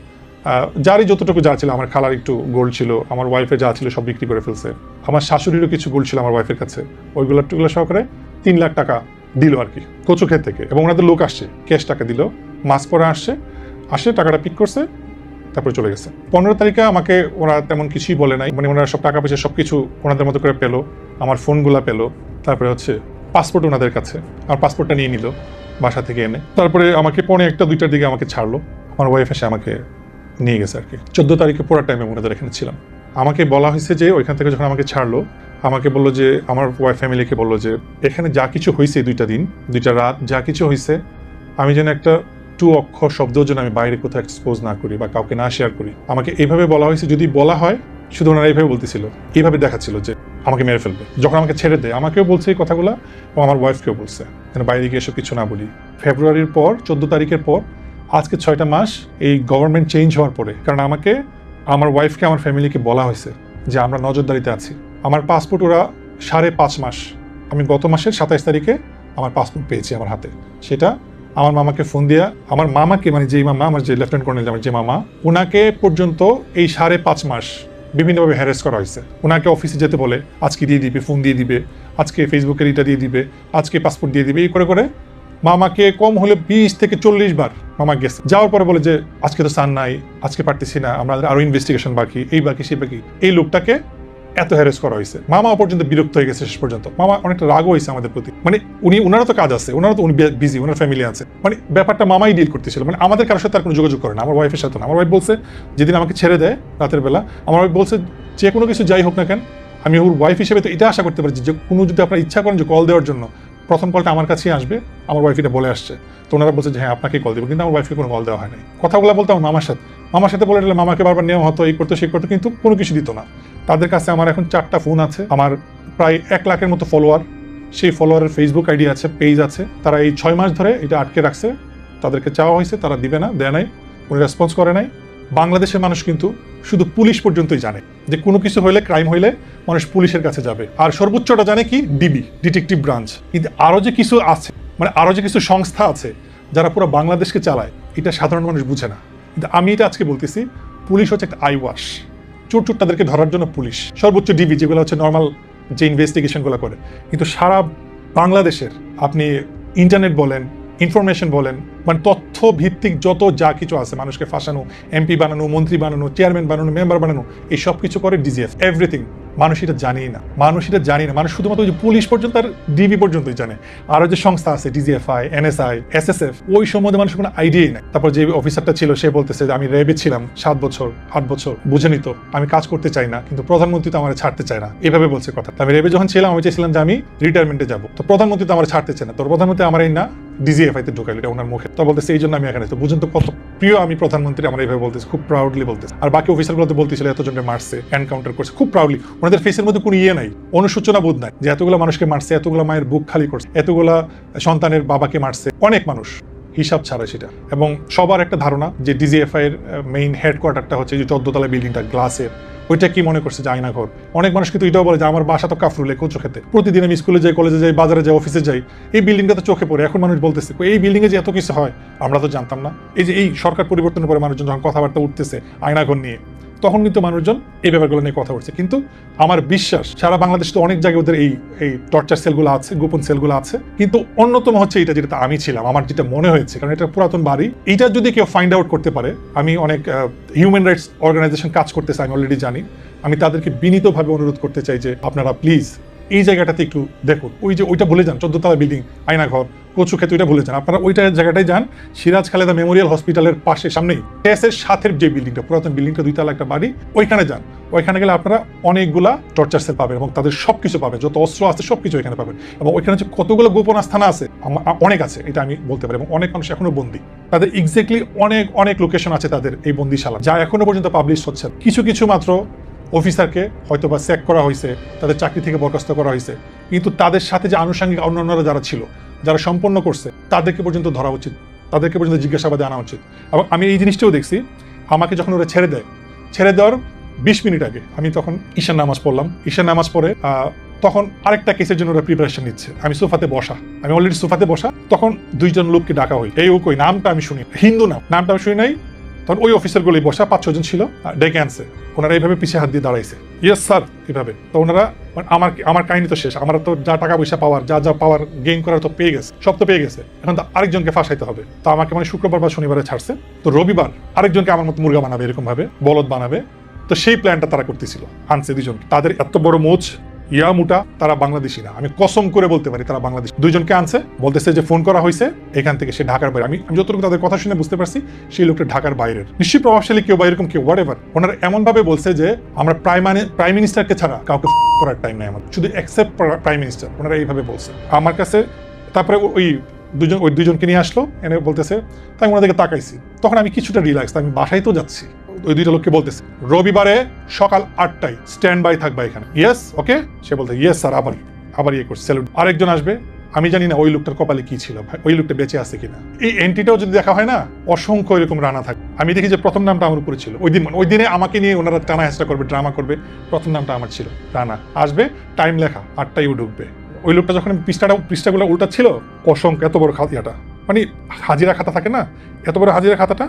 যারই যতটুকু যা ছিল, আমার খালার একটু গোল্ড ছিল, আমার ওয়াইফের যা ছিল সব বিক্রি করে ফেলছে, আমার শাশুড়িরও কিছু গোল্ড ছিল আমার ওয়াইফের কাছে, ওইগুলো টুগুলো সহকারে 3 লাখ টাকা দিল আর কি কচুক্ষেত থেকে। এবং ওনাদের লোক আসছে, ক্যাশ টাকা দিল, মাস পরে আসে টাকাটা পিক করছে, তারপরে চলে গেছে। 15 তারিখে আমাকে ওরা তেমন কিছুই বলে নাই, মানে ওনারা সব টাকা পয়সা সব কিছু ওনাদের মতো করে পেলো, আমার ফোনগুলা পেলো, তারপরে হচ্ছে পাসপোর্ট ওনাদের কাছে, আমার পাসপোর্টটা নিয়ে নিল বাসা থেকে এনে। তারপরে আমাকে 1:45-2টার দিকে আমাকে ছাড়লো, আমার ওয়াইফ এসে আমাকে নিয়ে গেছে আর কি। 14 তারিখে পুরো টাইমে ওনাদের এখানে ছিলাম। আমাকে বলা হয়েছে যে ওইখান থেকে যখন আমাকে ছাড়লো, আমাকে বললো যে আমার ওয়াইফ ফ্যামিলিকে বললো যে এখানে যা কিছু হয়েছে 2টা দিন 2টা রাত যা কিছু হয়েছে, আমি যেন একটা 2 অক্ষর শব্দ যেন আমি বাইরে কোথাও এক্সপোজ না করি বা কাউকে না শেয়ার করি। আমাকে এইভাবে বলা হয়েছে, যদি বলা হয়, শুধু ওনারা এইভাবে বলতেছিল, এইভাবে দেখাচ্ছিল যে আমাকে মেরে ফেলবে। যখন আমাকে ছেড়ে দেয়, আমাকেও বলছে এই কথাগুলো এবং আমার ওয়াইফকেও বলছে যেন বাইরে গিয়ে এসব কিছু না বলি। ফেব্রুয়ারির পর 14 তারিখের পর আজকে 6টা মাস এই গভর্নমেন্ট চেঞ্জ হওয়ার পরে, কারণ আমাকে, আমার ওয়াইফকে, আমার ফ্যামিলিকে বলা হয়েছে যে আমরা নজরদারিতে আছি। আমার পাসপোর্ট ওরা 5.5 মাস, আমি গত মাসের 27 তারিখে আমার পাসপোর্ট পেয়েছি আমার হাতে। সেটা আমার মামাকে ফোন দিয়া, আমার মামাকে, মানে যেই মামা, আমার যে লেফটেন্যান্ট কর্নেল, আমার যে মামা, ওনাকে পর্যন্ত এই 5.5 মাস বিভিন্নভাবে হ্যারাস করা হয়েছে। ওনাকে অফিসে যেতে বলে, আজকে দিয়ে দিবে, ফোন দিয়ে দিবে, আজকে ফেসবুকের এটা দিয়ে দিবে, আজকে পাসপোর্ট দিয়ে দিবে, এই করে করে মামাকে কম হলে 20 থেকে 40 বার মামা গেছে। যাওয়ার পরে বলে যে আজকে তো সান নাই, আজকে পারতেছি না, আমাদের আরো ইনভেস্টিগেশন বাকি, এই বাকি সেই বাকি। এই লোকটাকে এত হ্যারেস করা হয়েছে, মামা পর্যন্ত বিরক্ত হয়ে গেছে। শেষ পর্যন্ত মামা অনেকটা রাগও হয়েছে আমাদের প্রতি। মানে ওনারা তো কাজ আছে, ওনারা তো বিজি, ওনার ফ্যামিলি আছে, মানে ব্যাপারটা মামাই ডিল করতেছিল। মানে আমাদের কারোর সাথে আর কোনো যোগাযোগ করে না, আমার ওয়াইফের সাথে না। আমার ওয়াইফ বলছে যেদিন আমাকে ছেড়ে দেয় রাতের বেলা, আমার ওয়াইফ বলছে যে কোনো কিছু যাই হোক না কেন, আমি ওর ওয়াইফ হিসেবে তো এটা আশা করতে পারি যে কোনো যদি আপনারা ইচ্ছা করেন যে কল দেওয়ার জন্য, প্রথম কলটা আমার কাছেই আসবে। আমার ওয়াইফ এটা বলে আসছে, তো ওনারা বলছে যে হ্যাঁ আপনাকেই কল দেবো, কিন্তু আমার ওয়াইফকে কোনো কল দেওয়া হয় নাই। কথাগুলো বলতে আমার মামার সাথে বলে দিলে মামাকে বারবার নেওয়া হতো, এই করতো সেই করতো, কিন্তু কোনো কিছু দিত না। তাদের কাছে আমার এখন 4টা ফোন আছে, আমার প্রায় 1 লাখের মতো ফলোয়ার, সেই ফলোয়ারের ফেসবুক আইডি আছে, পেজ আছে। তারা এই 6 মাস ধরে এটা আটকে রাখছে, তাদেরকে চাওয়া হয়েছে, তারা দিবে না, দেয় নাই, কোনো রেসপন্স করে নাই। বাংলাদেশের মানুষ কিন্তু শুধু পুলিশ পর্যন্তই জানে যে কোনো কিছু হইলে, ক্রাইম হইলে মানুষ পুলিশের কাছে যাবে, আর সর্বোচ্চটা জানে কি, ডিবি, ডিটেকটিভ ব্রাঞ্চ। কিন্তু আরও যে কিছু আছে, মানে আরও যে কিছু সংস্থা আছে যারা পুরো বাংলাদেশকে চালায়, এটা সাধারণ মানুষ বুঝে না। কিন্তু আমি এটা আজকে বলতেছি, পুলিশ হচ্ছে একটা আই ওয়াশ। চোর তাদেরকে ধরার জন্য পুলিশ, সর্বোচ্চ ডিবি যেগুলো হচ্ছে নর্মাল যে ইনভেস্টিগেশনগুলো করে। কিন্তু সারা বাংলাদেশের আপনি ইন্টারনেট বলেন, ইনফরমেশন বলেন, মানে তথ্য ভিত্তিক যত যা কিছু আছে, মানুষকে ফাঁসানো, এমপি বানানো, মন্ত্রী বানানো, চেয়ারম্যান বানানো, মেম্বার বানানো, এই সব কিছু করে ডিজিএফ, এভরিথিং। মানুষ এটা জানেই না, মানুষ শুধুমাত্র ওই যে পুলিশ পর্যন্ত আর ডিবি পর্যন্তই জানে। আরও যে সংস্থা আছে, ডিজিএফআই, এনএসআই, এসএসএফ, ওই সম্বন্ধে মানুষের কোনো আইডিয়াই নাই। তারপর যে অফিসারটা ছিল সে বলতেছে যে আমি র্যাবে ছিলাম 7 বছর 8 বছর, বুঝে নিত, আমি কাজ করতে চাই না, কিন্তু প্রধানমন্ত্রী তো আমার ছাড়তে চায় না, এভাবে বলছে কথা। আমি র্যাবে যখন ছিলাম আমি চাইছিলাম যে আমি রিটায়ারমেন্টে যাবো, তো প্রধানমন্ত্রী তো আমার ছাড়তে চায় না, তো প্রধানমন্ত্রী আমার এই না ডিজিএফআইতে ঢুকাইল, এটা ওনার মুখে। তো বলতেছে এই জন্য আমি এখানে। তো বুঝুন তো কত প্রিয় আমি প্রধানমন্ত্রী, আমার এইভাবে বলতেছে, খুব প্রাউডলি বলতেছে। আর বাকি অফিসারগুলো তো বলতেছিল এতজনকে মারছে, এনকাউন্টার করছে, খুব প্রাউডলি। ওনাদের ফেসের মধ্যে কোনো নাই, অনুশোচনা বোধ নাই যে এতগুলো মানুষকে মারছে, এতগুলো মায়ের বুক খালি করছে, এতগুলা সন্তানের বাবাকে মারছে, অনেক মানুষ, হিসাব ছাড়া সেটা। এবং সবার একটা ধারণা যে ডিজিএফআই এর মেইন হেডকোয়ার্টারটা হচ্ছে যে 14 তলা বিল্ডিংটা গ্লাসের, ওইটা কি মনে করছে যে আয়নাঘর। অনেক মানুষ কিন্তু এটাও বলে যে আমার বাসা তো কাফরুলে, কোচো খেতে, প্রতিদিন আমি স্কুলে যাই, কলেজে যাই, বাজারে যাই, অফিসে যাই, এই বিল্ডিংটা তো চোখে পড়ে। এখন মানুষ বলতেছে এই বিল্ডিংয়ে যে এত কিছু হয় আমরা তো জানতাম না। এই যে এই সরকার পরিবর্তনের পরে মানুষজন যখন কথাবার্তা উঠতেছে আয়নাঘর নিয়ে, তখন কিন্তু মানুষজন এই ব্যাপারগুলো নিয়ে কথা বলছে। কিন্তু আমার বিশ্বাস সারা বাংলাদেশ তো অনেক জায়গায় ওদের এই টর্চার সেলগুলো আছে, গোপন সেলগুলো আছে, কিন্তু অন্যতম হচ্ছে এটা যেটা আমি ছিলাম, আমার যেটা মনে হয়েছে, কারণ এটা পুরাতন বাড়ি, এইটা যদি কেউ ফাইন্ড আউট করতে পারে, আমি অনেক হিউম্যান রাইটস অর্গানাইজেশন কাজ করতেছে, আমি অলরেডি জানি, আমি তাদেরকে বিনীতভাবে অনুরোধ করতে চাই যে আপনারা প্লিজ এই জায়গাটাতে একটু দেখুন। ওই যে ওইটা ভুলে যান, 14 তলা বিল্ডিং, আয়নাঘর, কচু খেতে ওইটা ভুলে যান, আপনারা ওইটা জায়গাটায় যান, সিরাজ খালেদা মেমোরিয়াল হসপিটালের পাশে সামনেই এর সাথের যে বিল্ডিংটা, পুরাতন বিল্ডিংটা, 2 তলা একটা বাড়ি, ওইখানে যান। ওইখানে গেলে আপনারা অনেকগুলা টর্চার সেল পাবেন এবং তাদের সবকিছু পাবেন, যত অস্ত্র আছে সবকিছু এখানে পাবেন। এবং ওইখানে যে কতগুলো গোপন আস্থানা আছে অনেক আছে, এটা আমি বলতে পারি। এবং অনেক মানুষ এখনো বন্দী, তাদের এক্স্যাক্টলি অনেক অনেক লোকেশন আছে তাদের এই বন্দিশালা, যা এখনো পর্যন্ত পাবলিশ হচ্ছে। কিছু কিছু মাত্র অফিসারকে হয়তো বা চেক করা হয়েছে, তাদের চাকরি থেকে বরখাস্ত করা হয়েছে, কিন্তু তাদের সাথে যে আনুষঙ্গিক অন্যান্যরা যারা ছিল, যারা সম্পন্ন করছে, তাদেরকে পর্যন্ত ধরা উচিত, তাদেরকে পর্যন্ত জিজ্ঞাসাবাদে আনা উচিত। এবং আমি এই জিনিসটাও দেখছি, আমাকে যখন ওরা ছেড়ে দেওয়ার 20 মিনিট আগে আমি তখন ঈশান নামাজ পড়লাম। ঈশান নামাজ পড়ে তখন আরেকটা কেসের জন্য ওরা প্রিপারেশন নিচ্ছে। আমি সোফাতে বসা, আমি অলরেডি সোফাতে বসা, তখন 2 জন লোককে ডাকা হই। এই ও কই, নামটা আমি শুনি, হিন্দু নামটা আমি শুনি নাই। তখন ওই অফিসারগুলোই বসা 5-6 জন ছিল, ডেকে আনছে। ওনারা এইভাবে পিছিয়ে হাত দিয়ে দাঁড়াইছে, ইয়েস স্যার এইভাবে। তো ওনারা আমার কাহিনী তো শেষ, আমার তো যা টাকা পয়সা পাওয়ার, যা পাওয়ার গেইন করার তো পেয়ে গেছে, সব তো পেয়ে গেছে, এখন তো আরেকজনকে ফাঁসাইতে হবে। তো আমাকে শুক্রবার বা শনিবারে ছাড়ছে, তো রবিবার আরেকজনকে আমার মতো মুরগা বানাবে, এরকম ভাবে বলদ বানাবে। তো সেই প্ল্যানটা তারা করতেছিল, আনছে 2 জন। তাদের এত বড় মোচ, ইয়া মুটা, তারা বাংলাদেশি না, আমি কসম করে বলতে পারি তারা বাংলাদেশ। 2 জনকে আনছে, বলতেছে যে ফোন করা হয়েছে এখান থেকে, সে ঢাকার বাইরে। আমি যতটুকু তাদের কথা শুনে বুঝতে পারছি সেই লোকটা ঢাকার বাইরের, নিশ্চয়ই প্রভাবশালী কেউ বা এরকম কেউ, হোয়াট এভার। ওনারা এমন ভাবে বলছে যে আমরা প্রাইম মিনিস্টারকে ছাড়া কাউকে করার টাইম নাই আমাদের, শুধু এক্সেপ্ট প্রাইম মিনিস্টার। ওনারা এইভাবে বলছে আমার কাছে। তারপরে ওই 2 জনকে নিয়ে আসলো, এনে বলতেছে, তাই ওনাদেরকে তাকাইছি। তখন আমি কিছুটা রিল্যাক্স, আমি বাসায় তো যাচ্ছি। ওই 2টা লোককে বলতেছে রবিবারে সকাল 8টায় স্ট্যান্ড বাই থাকবা এখানে। ইয়েস ওকে, সে বলতে ইয়েস স্যার। আবার ইয়ে করছে, স্যালুট। আরেকজন আসবে, আমি জানি না ওই লোকটার কপালে কি ছিল, ভাই ওই লোকটা বেঁচে আছে কিনা। এই এন্ট্রিটাও যদি দেখা হয় না, অসংখ্য এরকম রানা থাকে। আমি দেখি যে প্রথম নামটা আমার উপরে ছিল ওই দিনে আমাকে নিয়ে ওনারা টানা হেঁচড়া করবে, ড্রামা করবে। প্রথম নামটা আমার ছিল রানা। আসবে, টাইম লেখা 8টায় ঢুকবে। ওই লোকটা যখন পৃষ্ঠাগুলো উল্টা ছিল, অসংখ্য এত বড় খাতাটা, হাজিরা খাতা থাকে না, এত বড় হাজিরা খাতাটা,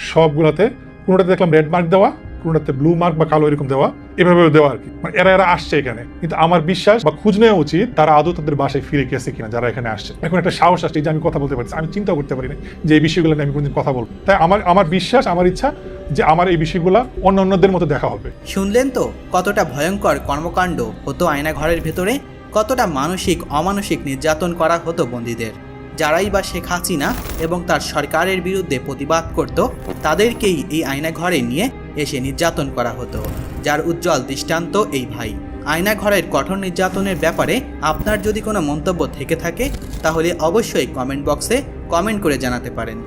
সবগুলাতে কোনোটাতে দেখলাম রেড মার্ক দেওয়া, কোনোটাতে ব্লু মার্ক বা কালো এরকম দেওয়া, এভাবে দেওয়া আর কি। এরা আসছে এখানে, কিন্তু আমার বিশ্বাস বা খুঁজ নেওয়া উচিত তারা আদৌ তাদের বাসায় ফিরে গেছে কিনা, যারা এখানে আসছে। এখন একটা সাহস আসছে যে আমি কথা বলতে পারছি, আমি চিন্তা করতে পারি না যে এই বিষয়গুলো নিয়ে আমি কোনোদিন কথা বলবো। তাই আমার বিশ্বাস, আমার ইচ্ছা যে আমার এই বিষয়গুলো অন্যদের মতো দেখা হবে। শুনলেন তো কতটা ভয়ঙ্কর কর্মকাণ্ড হতো আয়না ঘরের ভেতরে, কতটা মানসিক অমানসিক নির্যাতন করা হতো বন্দীদের। যারাই বা শেখ হাসিনা এবং তার সরকারের বিরুদ্ধে প্রতিবাদ করত, তাদেরকেই এই আয়না ঘরে নিয়ে এসে নির্যাতন করা হতো, যার উজ্জ্বল দৃষ্টান্ত এই ভাই। আয়না ঘরের কঠোর নির্যাতনের ব্যাপারে আপনার যদি কোনো মন্তব্য থেকে থাকে, তাহলে অবশ্যই কমেন্ট বক্সে কমেন্ট করে জানাতে পারেন।